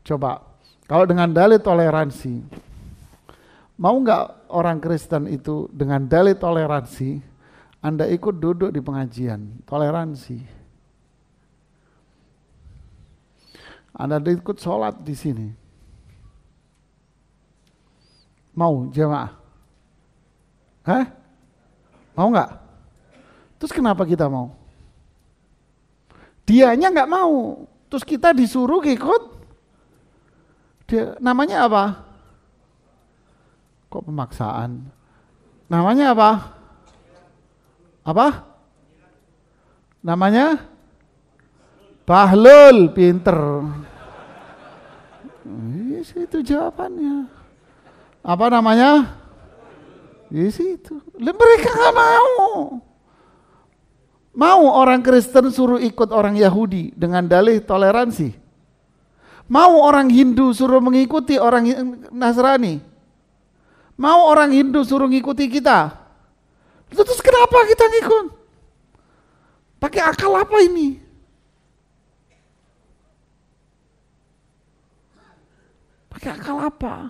B: Coba, kalau dengan dalih toleransi, mau nggak orang Kristen itu dengan dalih toleransi, Anda ikut duduk di pengajian, toleransi. Anda ikut sholat di sini. Mau jemaah? Hah? Mau nggak? Terus kenapa kita mau? Dianya nggak mau, terus kita disuruh ikut. Dia, namanya apa? Kok pemaksaan? Namanya apa? Apa? Namanya? Bahlul, pinter. Yes, itu jawabannya. Apa namanya? Yes, itu. Mereka nggak mau. Mau orang Kristen suruh ikut orang Yahudi dengan dalih toleransi? Mau orang Hindu suruh mengikuti orang Nasrani? Mau orang Hindu suruh ngikuti kita? Terus kenapa kita ngikut? Pakai akal apa ini? Pakai akal apa?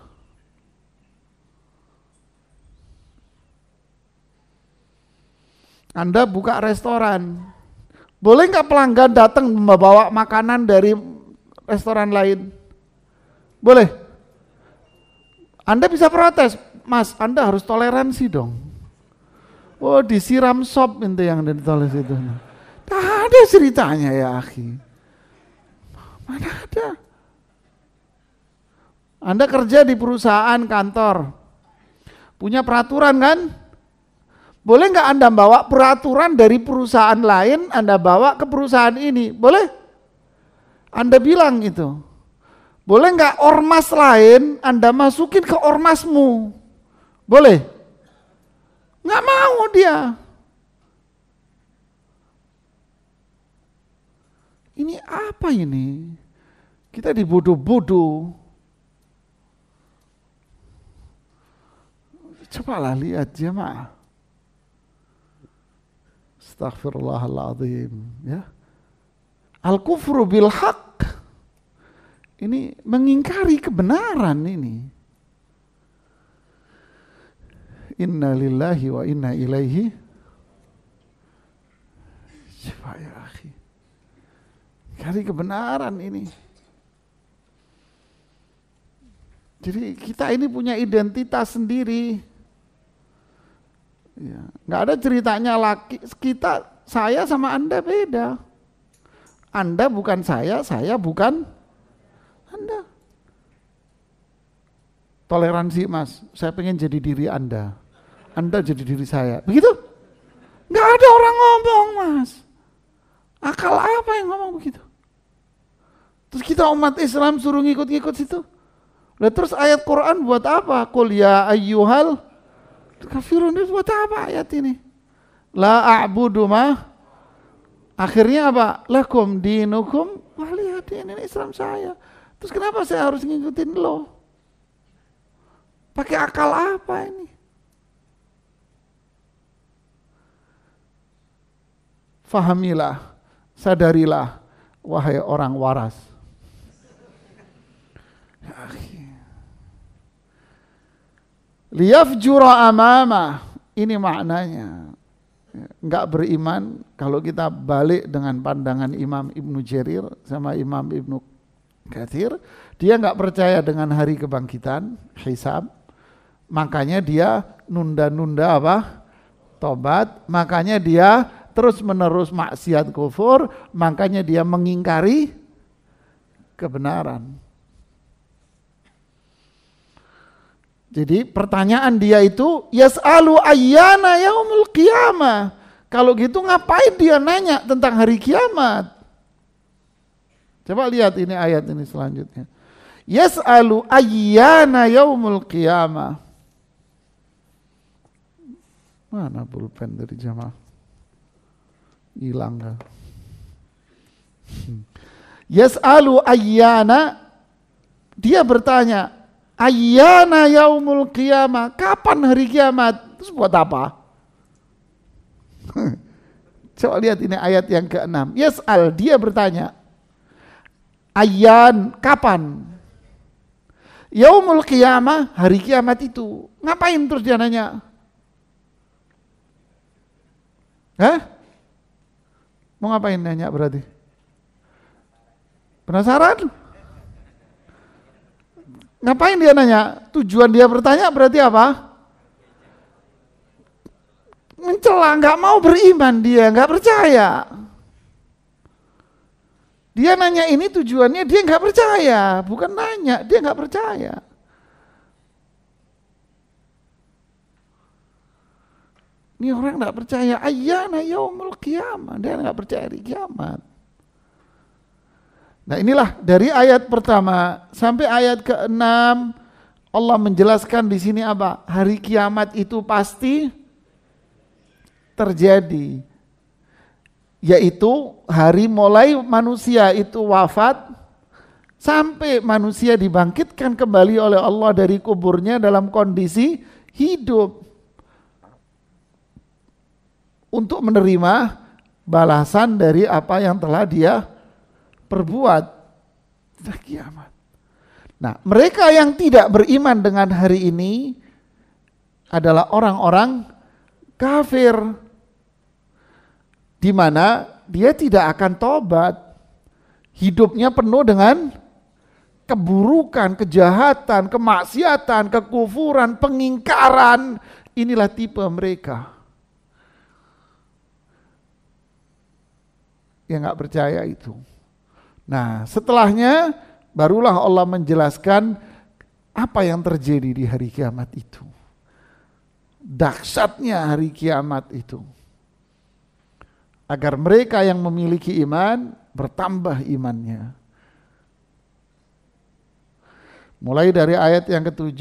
B: Anda buka restoran, boleh nggak pelanggan datang membawa makanan dari restoran lain? Boleh. Anda bisa protes, Mas, Anda harus toleransi dong. Oh, disiram sop itu yang ditulis itu. Tak ada ceritanya ya, akhi. Mana ada? Anda kerja di perusahaan kantor, punya peraturan kan? Boleh nggak Anda bawa peraturan dari perusahaan lain, Anda bawa ke perusahaan ini? Boleh? Anda bilang itu. Boleh nggak ormas lain Anda masukin ke ormasmu? Boleh? Nggak mau dia. Ini apa ini? Kita dibodoh-bodoh. Cobalah lihat jemaah. Astaghfirullahaladzim. Ya. Al-kufru bil haq. Ini mengingkari kebenaran ini. Inna lillahi wa inna ilaihi. Coba ya akhi. Ingkari kebenaran ini. Jadi kita ini punya identitas sendiri. Ya, nggak ada ceritanya saya sama Anda beda. Anda bukan saya bukan Anda. Toleransi Mas, saya pengen jadi diri Anda jadi diri saya. Begitu? Nggak ada orang ngomong Mas. Akal apa yang ngomong begitu? Terus kita umat Islam suruh ngikut-ngikut situ. Nah, terus ayat Quran buat apa? Qul ya ayyuhal kafirun, itu buat apa ayat ini? La a'budu ma. Akhirnya apa? Lakum dinukum waliyadin, ini Islam saya. Terus kenapa saya harus ngikutin lo? Pakai akal apa ini? Fahamilah, sadarilah, wahai orang waras. Liyafjura amamah, ini maknanya. Enggak beriman kalau kita balik dengan pandangan Imam Ibnu Jarir sama Imam Ibnu Katsir, dia enggak percaya dengan hari kebangkitan, hisab. Makanya dia nunda-nunda apa? Tobat. Makanya dia terus-menerus maksiat kufur, makanya dia mengingkari kebenaran. Jadi pertanyaan dia itu yas'alu ayyana yaumul qiyamah. Kalau gitu ngapain dia nanya tentang hari kiamat? Coba lihat ini ayat ini selanjutnya. Yas'alu ayyana yaumul qiyamah. Mana pulpen dari jamaah? Hilang kan? Yas'alu ayyana, dia bertanya ayyana yaumul qiyamah, kapan hari kiamat? Terus buat apa? Coba lihat ini ayat yang ke-6. Yas'al, dia bertanya. Ayyan, kapan? Yaumul qiyamah, hari kiamat itu. Ngapain terus dia nanya? Hah? Mau ngapain nanya berarti? Penasaran? Ngapain dia nanya? Tujuan dia bertanya berarti apa? Mencela, nggak mau beriman dia, nggak percaya. Dia nanya ini tujuannya dia nggak percaya, bukan nanya, dia nggak percaya. Ini orang nggak percaya. Ayyana yaumul qiyamah, dia nggak percaya hari kiamat. Nah inilah dari ayat pertama sampai ayat ke-6 Allah menjelaskan di sini apa? Hari kiamat itu pasti terjadi. Yaitu hari mulai manusia itu wafat sampai manusia dibangkitkan kembali oleh Allah dari kuburnya dalam kondisi hidup. Untuk menerima balasan dari apa yang telah dia perbuat. Kiamat. Nah, mereka yang tidak beriman dengan hari ini adalah orang-orang kafir, di mana dia tidak akan tobat. Hidupnya penuh dengan keburukan, kejahatan, kemaksiatan, kekufuran, pengingkaran. Inilah tipe mereka yang nggak percaya itu. Nah, setelahnya barulah Allah menjelaskan apa yang terjadi di hari kiamat itu. Dahsyatnya hari kiamat itu. Agar mereka yang memiliki iman bertambah imannya. Mulai dari ayat yang ke-7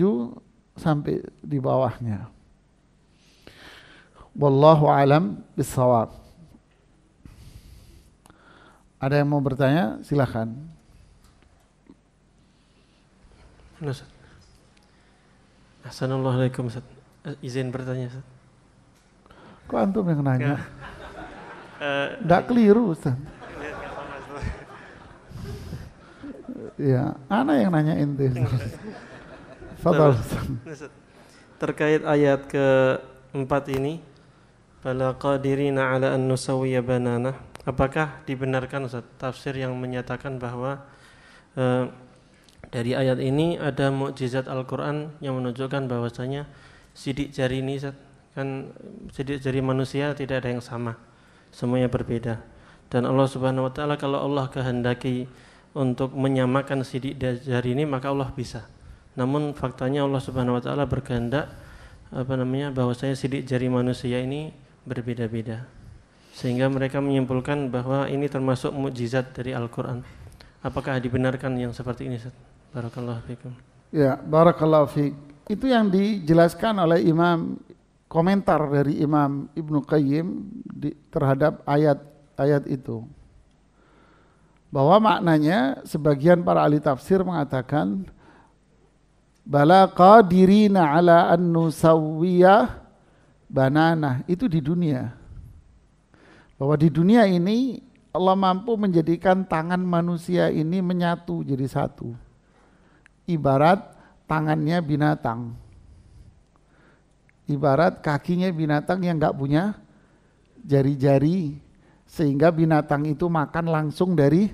B: sampai di bawahnya. Wallahu alam bissawab. Ada yang mau bertanya? Silakan.
A: Assalamualaikum Ustaz. Izin bertanya Ustaz.
B: Kok antum yang nanya? Nggak keliru Ustaz. Ya, ana yang nanya ente. Fadhal.
A: Terkait ayat ke-4 ini, bala qadirina ala an nusawwiya banana. Apakah dibenarkan Ustaz tafsir yang menyatakan bahwa dari ayat ini ada mukjizat Al-Qur'an yang menunjukkan bahwasanya sidik jari ini Ustaz, kan sidik jari manusia tidak ada yang sama. Semuanya berbeda. Dan Allah Subhanahu wa taala kalau Allah kehendaki untuk menyamakan sidik jari ini maka Allah bisa. Namun faktanya Allah Subhanahu wa taala berkehendak bahwasanya sidik jari manusia ini berbeda-beda. Sehingga mereka menyimpulkan bahwa ini termasuk mukjizat dari Al-Qur'an. Apakah dibenarkan yang seperti ini Ustaz? Barakallahu fikum.
B: Ya, barakallahu fik. Itu yang dijelaskan oleh komentar dari Imam Ibnu Qayyim terhadap ayat itu. Bahwa maknanya sebagian para ahli tafsir mengatakan bala qadirina ala an nusawwiya banana, itu di dunia. Bahwa di dunia ini Allah mampu menjadikan tangan manusia ini menyatu jadi satu. Ibarat tangannya binatang. Ibarat kakinya binatang yang enggak punya jari-jari, sehingga binatang itu makan langsung dari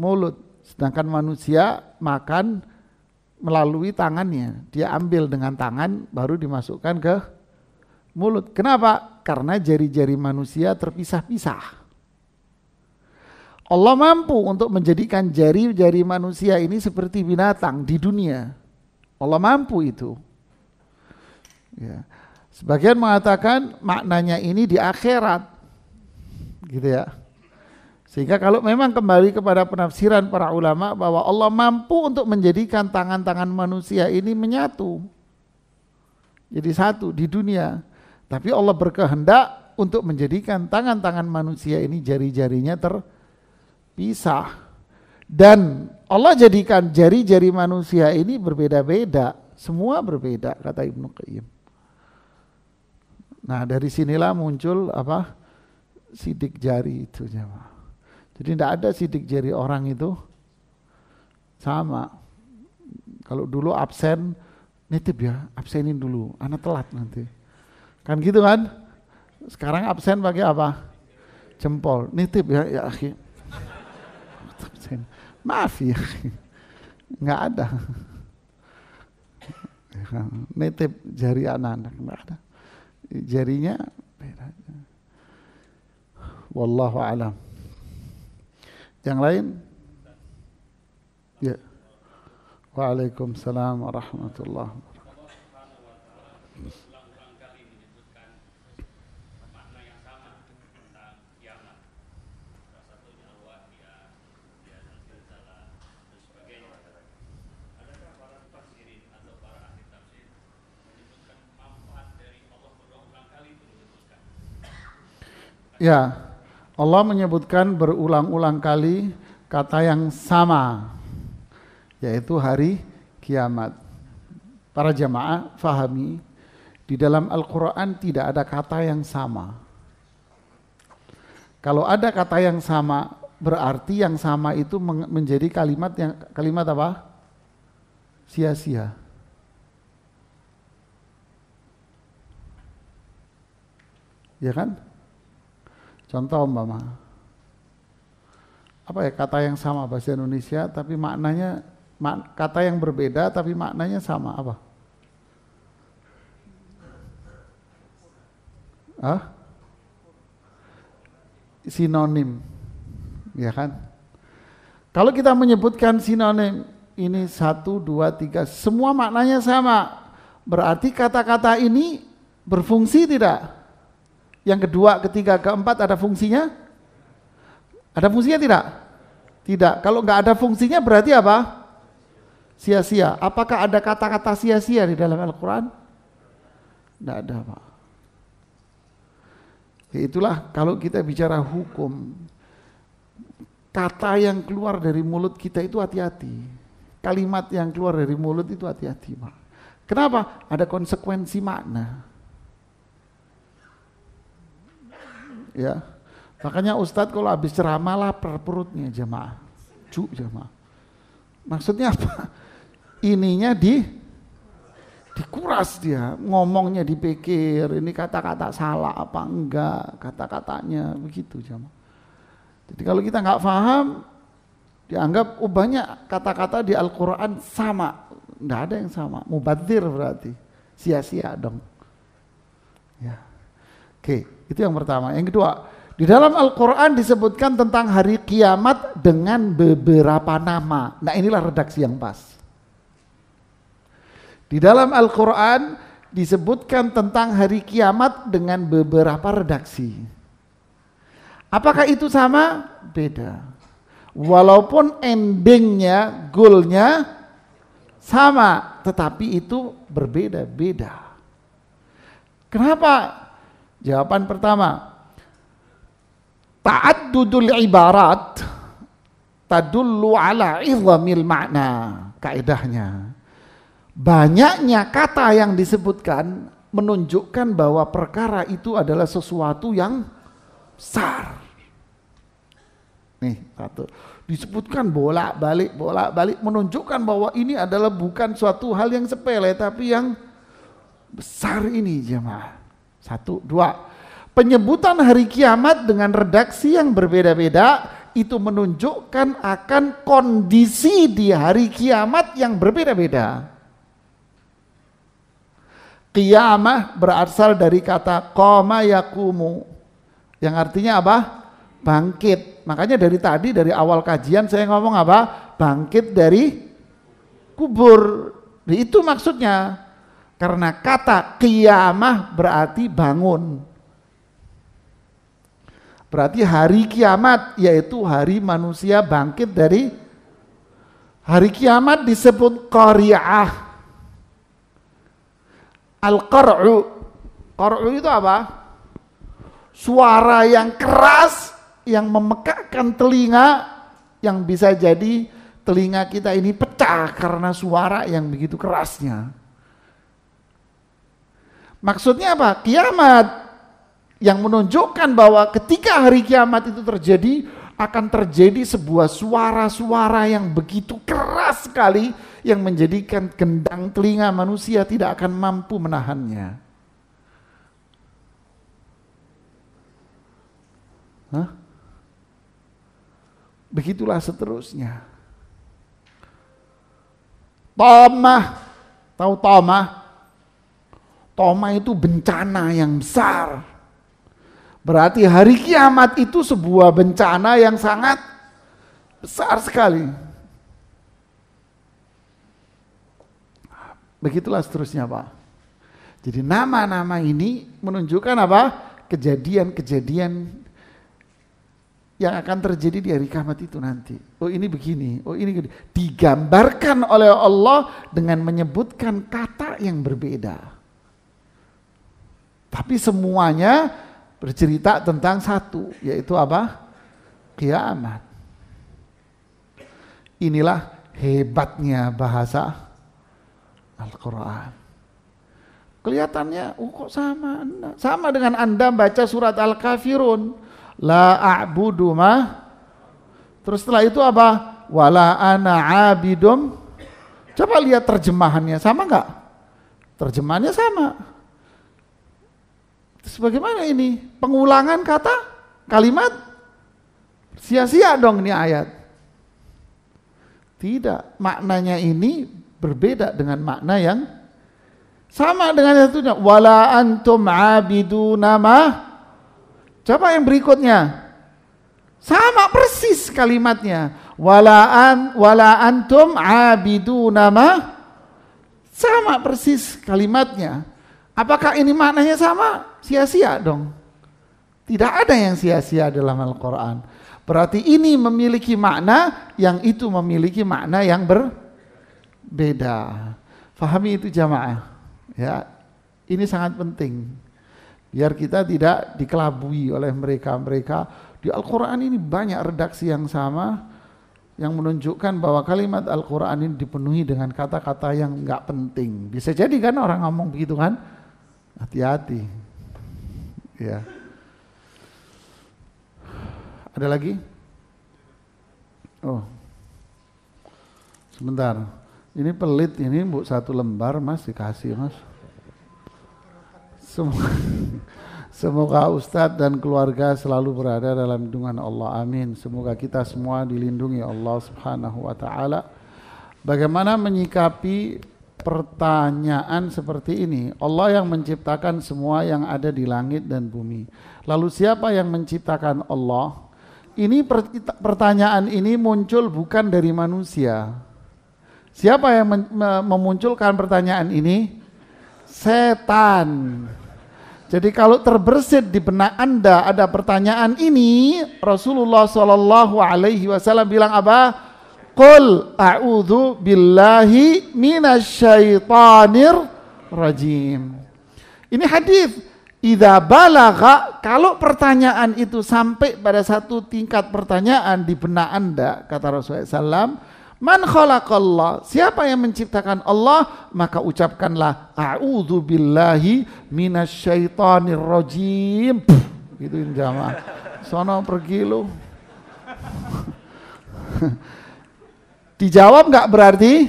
B: mulut. Sedangkan manusia makan melalui tangannya. Dia ambil dengan tangan baru dimasukkan ke mulut. Kenapa? Karena jari-jari manusia terpisah-pisah. Allah mampu untuk menjadikan jari-jari manusia ini seperti binatang di dunia. Allah mampu itu. Ya. Sebagian mengatakan maknanya ini di akhirat. Gitu ya. Sehingga kalau memang kembali kepada penafsiran para ulama bahwa Allah mampu untuk menjadikan tangan-tangan manusia ini menyatu. Jadi satu di dunia. Tapi Allah berkehendak untuk menjadikan tangan-tangan manusia ini jari-jarinya terpisah. Dan Allah jadikan jari-jari manusia ini berbeda-beda. Semua berbeda, kata Ibnu Qayyim. Nah, dari sinilah muncul sidik jari itu jemaah. Jadi tidak ada sidik jari orang itu sama. Kalau dulu absen, nitip ya, absenin dulu, anak telat nanti. Kan gitu kan? Sekarang absen pakai apa? Jempol, nitip ya akhi. Maaf ya, nggak ada. Nitip jari anak-anak, nggak ada. Jarinya beda. Wallahu a'lam. Yang lain? Ya. Waalaikumsalam warahmatullahi wabarakatuh. Ya, Allah menyebutkan berulang-ulang kali kata yang sama, yaitu hari kiamat. Para jamaah fahami, di dalam Al-Quran tidak ada kata yang sama. Kalau ada kata yang sama, berarti yang sama itu menjadi kalimat apa? sia-sia. Ya kan? Contoh umpama, apa ya, kata yang sama bahasa Indonesia tapi maknanya kata yang berbeda tapi maknanya sama, apa? Sinonim, ya kan? Kalau kita menyebutkan sinonim ini 1, 2, 3 semua maknanya sama, berarti kata-kata ini berfungsi tidak? Yang kedua, ketiga, keempat ada fungsinya? Ada fungsinya tidak? Tidak. Kalau nggak ada fungsinya berarti apa? Sia-sia. Apakah ada kata-kata sia-sia di dalam Al-Quran? Tidak ada, Pak. Ya itulah kalau kita bicara hukum, kata yang keluar dari mulut kita itu hati-hati. Kalimat yang keluar dari mulut itu hati-hati, Pak. Kenapa? Ada konsekuensi makna. Ya, makanya Ustadz kalau habis ceramah lapar perutnya jemaah, jemaah. Maksudnya apa? Ininya dikuras dia, ngomongnya dipikir, ini kata-kata salah apa enggak, kata-katanya begitu jemaah. Jadi kalau kita nggak paham, dianggap banyak kata-kata di Al-Quran sama, nggak ada yang sama, mubadzir berarti, sia-sia dong. Ya. Oke, itu yang pertama. Yang kedua, di dalam Al-Quran disebutkan tentang hari kiamat dengan beberapa nama. Nah, inilah redaksi yang pas. Di dalam Al-Quran disebutkan tentang hari kiamat dengan beberapa redaksi. Apakah itu sama? Beda. Walaupun endingnya, goalnya sama, tetapi itu berbeda-beda. Kenapa? Jawaban pertama, ta'addudul ibarat tadullu ala izamil makna. Kaedahnya, banyaknya kata yang disebutkan menunjukkan bahwa perkara itu adalah sesuatu yang besar. Nih, satu. Disebutkan bolak-balik menunjukkan bahwa ini adalah bukan suatu hal yang sepele tapi yang besar ini, jemaah. 1, 2. Penyebutan hari kiamat dengan redaksi yang berbeda-beda itu menunjukkan akan kondisi di hari kiamat yang berbeda-beda. Qiyamah berasal dari kata qama yaqumu, yang artinya apa? Bangkit. Makanya dari awal kajian saya ngomong apa? Bangkit dari kubur. Itu maksudnya. Karena kata qiyamah berarti bangun. Berarti hari kiamat yaitu hari manusia bangkit dari hari kiamat disebut qari'ah. Al-qar'u. Qar'u itu apa? Suara yang keras yang memekakkan telinga, yang bisa jadi telinga kita ini pecah karena suara yang begitu kerasnya. Maksudnya apa? Kiamat yang menunjukkan bahwa ketika hari kiamat itu terjadi, akan terjadi sebuah suara-suara yang begitu keras sekali yang menjadikan gendang telinga manusia tidak akan mampu menahannya. Begitulah seterusnya. Tomah, tahu tomah? Tomah itu bencana yang besar. Berarti hari kiamat itu sebuah bencana yang sangat besar sekali. Begitulah seterusnya, Pak. Jadi nama-nama ini menunjukkan apa? Kejadian-kejadian yang akan terjadi di hari kiamat itu nanti. Oh ini begini, oh ini begini. Digambarkan oleh Allah dengan menyebutkan kata yang berbeda. Tapi semuanya bercerita tentang satu, yaitu apa? Kiamat. Inilah hebatnya bahasa Al-Quran. Kelihatannya, kok sama? Sama dengan Anda baca surat Al-Kafirun. La a'budu ma. Terus setelah itu apa? Wala ana abidum Coba lihat terjemahannya, sama nggak? Terjemahannya sama. Terus bagaimana ini? Pengulangan kata, kalimat? Sia-sia dong ini ayat. Tidak, maknanya ini berbeda dengan makna yang sama dengan satunya. Wala antum abiduna ma. Coba yang berikutnya. Sama persis kalimatnya. Wala antum abiduna ma. Sama persis kalimatnya. Apakah ini maknanya sama? Sia-sia dong. Tidak ada yang sia-sia dalam Al-Quran. Berarti ini memiliki makna, yang itu memiliki makna yang berbeda. Fahami itu jamaah. Ya, ini sangat penting. Biar kita tidak dikelabui oleh mereka-mereka. Di Al-Quran ini banyak redaksi yang sama, yang menunjukkan bahwa kalimat Al-Quran ini dipenuhi dengan kata-kata yang enggak penting. Bisa jadi kan orang ngomong begitu kan? Hati-hati. Ya. Ada lagi? Oh. Sebentar. Ini pelit ini Bu, 1 lembar Mas dikasih Mas. Semoga Ustadz dan keluarga selalu berada dalam lindungan Allah. Amin. Semoga kita semua dilindungi Allah Subhanahu wa taala. Bagaimana menyikapi pertanyaan seperti ini? Allah yang menciptakan semua yang ada di langit dan bumi. Lalu siapa yang menciptakan Allah? Ini pertanyaan ini muncul bukan dari manusia. Siapa yang memunculkan pertanyaan ini? Setan. Jadi kalau terbersit di benak Anda ada pertanyaan ini, Rasulullah SAW bilang apa? Qul a'udzu billahi minasyaitonir rajim. Ini hadis. Idza balagha, kalau pertanyaan itu sampai pada satu tingkat pertanyaan di benak Anda, kata Rasulullah SAW, man khalaqallah, siapa yang menciptakan Allah, maka ucapkanlah a'udzu billahi minasyaitonir rajim. Gituin jamaah. Sono pergi lu. Dijawab enggak berarti?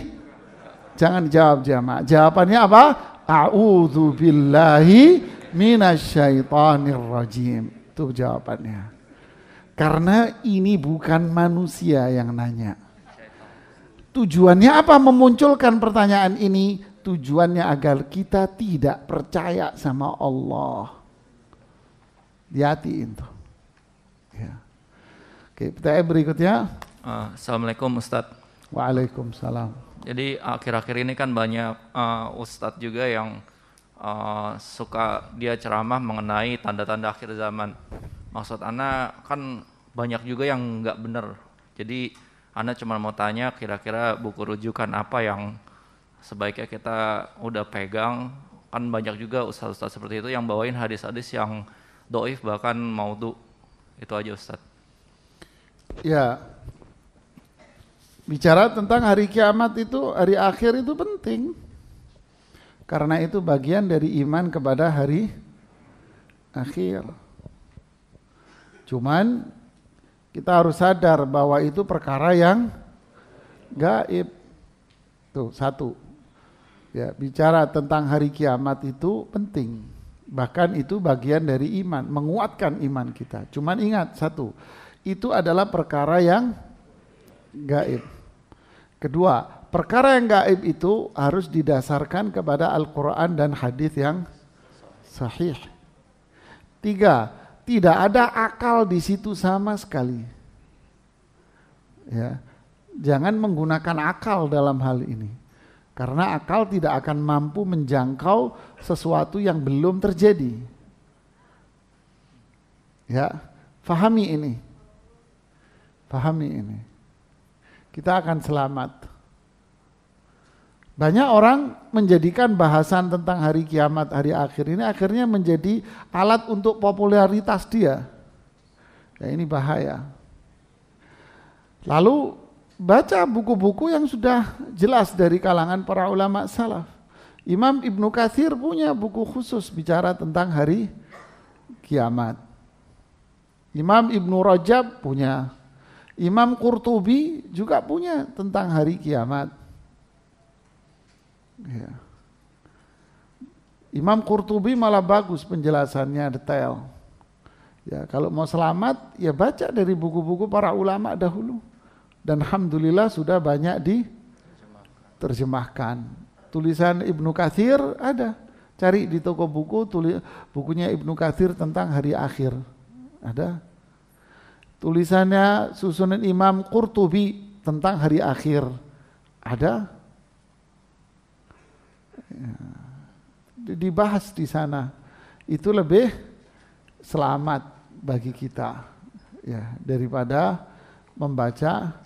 B: Jangan dijawab jamaah. Jawabannya apa? A'udzu billahi minasyaitonir rajim. Itu jawabannya. Karena ini bukan manusia yang nanya. Tujuannya apa memunculkan pertanyaan ini? Tujuannya agar kita tidak percaya sama Allah. Hati-hati itu. Ya. Oke, pertanyaan berikutnya.
C: Assalamualaikum Ustadz.
B: Waalaikumsalam.
C: Jadi akhir-akhir ini kan banyak Ustadz juga yang suka dia ceramah mengenai tanda-tanda akhir zaman. Maksud Ana kan banyak juga yang nggak benar. Jadi Ana cuma mau tanya kira-kira buku rujukan apa yang sebaiknya kita udah pegang. Kan banyak juga ustaz-ustaz seperti itu yang bawain hadis-hadis yang doif bahkan maudhu. Itu aja Ustaz.
B: Ya, bicara tentang hari kiamat itu, hari akhir itu penting. Karena itu bagian dari iman kepada hari akhir. Cuman kita harus sadar bahwa itu perkara yang gaib. Tuh, satu. Ya, bicara tentang hari kiamat itu penting. Bahkan itu bagian dari iman, menguatkan iman kita. Cuman ingat satu, itu adalah perkara yang gaib. Kedua, perkara yang gaib itu harus didasarkan kepada Al-Quran dan hadis yang sahih. Tiga, tidak ada akal di situ sama sekali. Ya, jangan menggunakan akal dalam hal ini, karena akal tidak akan mampu menjangkau sesuatu yang belum terjadi. Ya, fahami ini, kita akan selamat. Banyak orang menjadikan bahasan tentang hari kiamat, hari akhir ini akhirnya menjadi alat untuk popularitas dia. Ya, ini bahaya. Lalu baca buku-buku yang sudah jelas dari kalangan para ulama salaf. Imam Ibnu Katsir punya buku khusus bicara tentang hari kiamat. Imam Ibnu Rajab punya. Imam Qurtubi juga punya tentang hari kiamat. Ya. Imam Qurtubi malah bagus penjelasannya, detail. Ya, kalau mau selamat ya baca dari buku-buku para ulama dahulu. Dan alhamdulillah sudah banyak diterjemahkan. Tulisan Ibnu Katsir ada. Cari di toko buku bukunya Ibnu Katsir tentang hari akhir. Ada. Tulisannya susunan Imam Qurtubi tentang hari akhir. Ada. Ya. Dibahas di sana. Itu lebih selamat bagi kita ya daripada membaca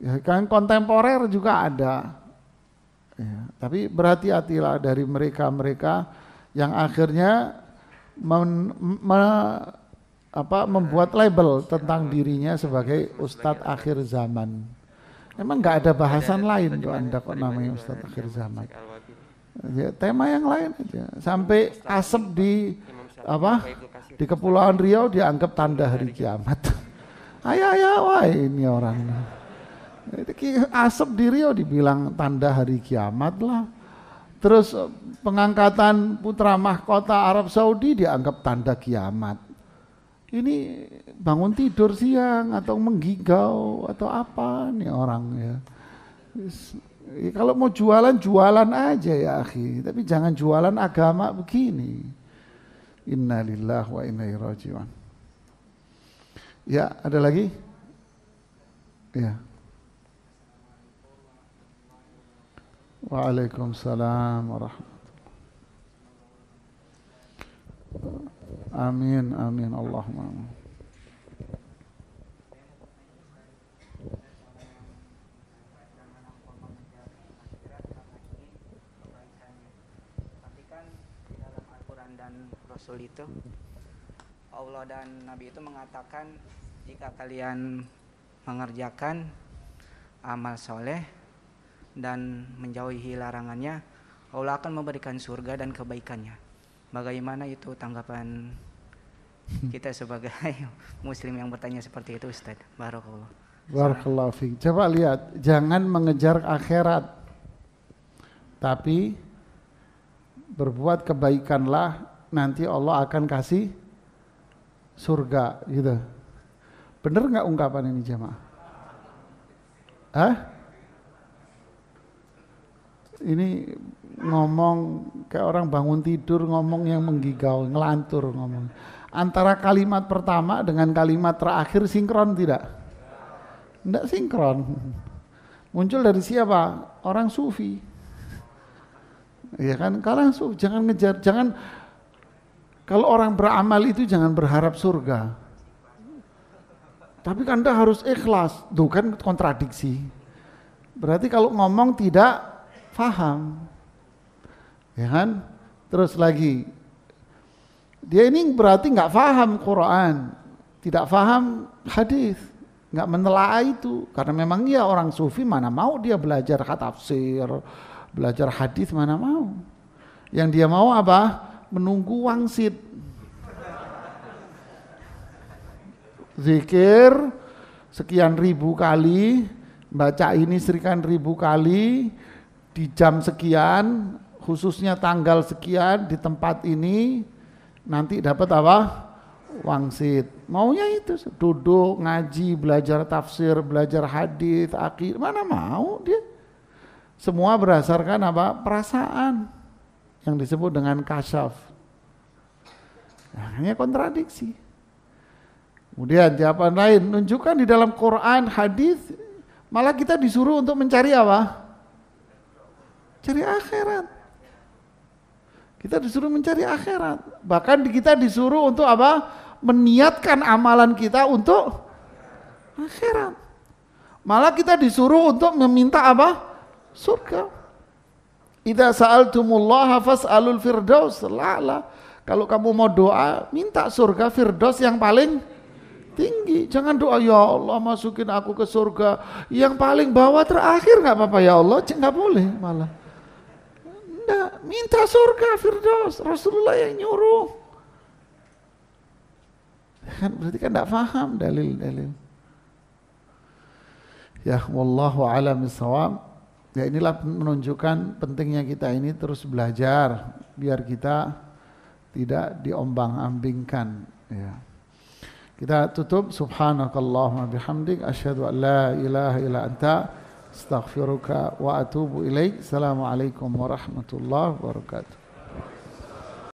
B: ya, kan kontemporer juga ada ya, tapi berhati-hatilah dari mereka-mereka yang akhirnya membuat label tentang dirinya sebagai Ustadz akhir zaman. Emang nggak ada bahasan lain tuh Anda kok namanya Ustadz akhir zaman ya, tema yang lain aja sampai asap di Kepulauan Riau dianggap tanda hari kiamat. Ayah, wah ini orang. Asap di Riau dibilang tanda hari kiamat lah. Terus pengangkatan putra mahkota Arab Saudi dianggap tanda kiamat. Ini bangun tidur siang atau menggigau atau apa nih orang ya. Kalau mau jualan aja ya akhi. Tapi jangan jualan agama begini. Inna lillahi wa inna ilaihi raji'un. Ya, ada lagi? Ya. Waalaikumsalam warahmatullahi. Amin, amin, Allahumma amin.
D: Rasul itu Allah dan Nabi itu mengatakan jika kalian mengerjakan amal soleh dan menjauhi larangannya Allah akan memberikan surga dan kebaikannya. Bagaimana itu tanggapan kita sebagai muslim yang bertanya seperti itu Ustaz?
B: Barakallahu fiik. Coba lihat, jangan mengejar akhirat tapi berbuat kebaikanlah, nanti Allah akan kasih surga gitu. Bener nggak ungkapan ini jemaah? Ini ngomong kayak orang bangun tidur, ngomong yang menggigau, ngelantur ngomong. Antara kalimat pertama dengan kalimat terakhir sinkron tidak? Tidak sinkron. Muncul dari siapa? Orang sufi. Ya kan? Kalau sufi jangan ngejar, jangan. Kalau orang beramal itu jangan berharap surga. Tapi Anda harus ikhlas. Tuh kan kontradiksi. Berarti kalau ngomong tidak paham. Ya kan? Terus lagi. Dia ini berarti nggak paham Quran. Tidak paham hadis. Nggak menelaah itu. Karena memang dia orang sufi, mana mau dia belajar tafsir, belajar hadis, mana mau. Yang dia mau apa? Menunggu wangsit. Zikir sekian ribu kali, baca ini sekian ribu kali, di jam sekian, khususnya tanggal sekian, di tempat ini, nanti dapat apa? Wangsit. Maunya itu, duduk, ngaji, belajar tafsir, belajar hadis, akid, mana mau dia. Semua berdasarkan apa? Perasaan. Yang disebut dengan kasyaf. Nah, hanya kontradiksi. Kemudian jawaban lain, nunjukkan di dalam Quran, hadis, malah kita disuruh untuk mencari apa? Cari akhirat. Kita disuruh mencari akhirat. Bahkan kita disuruh untuk apa? Meniatkan amalan kita untuk akhirat. Malah kita disuruh untuk meminta apa? Surga. Idza sa'altumullaha fas'alul firdaus la'la. Kalau kamu mau doa, minta surga firdaus yang paling tinggi. Jangan doa, ya Allah masukin aku ke surga yang paling bawah terakhir, enggak apa-apa ya Allah, enggak boleh malah. Enggak, minta surga firdaus, Rasulullah yang nyuruh. Kan berarti kan enggak paham dalil-dalil. Ya wallahu a'lam bissawab. Ya inilah menunjukkan pentingnya kita ini terus belajar biar kita tidak diombang-ambingkan ya. Kita tutup subhanakallahumma bihamdik asyhadu an la ilaha illa anta astaghfiruka wa atubu ilaik. Assalamualaikum warahmatullahi wabarakatuh.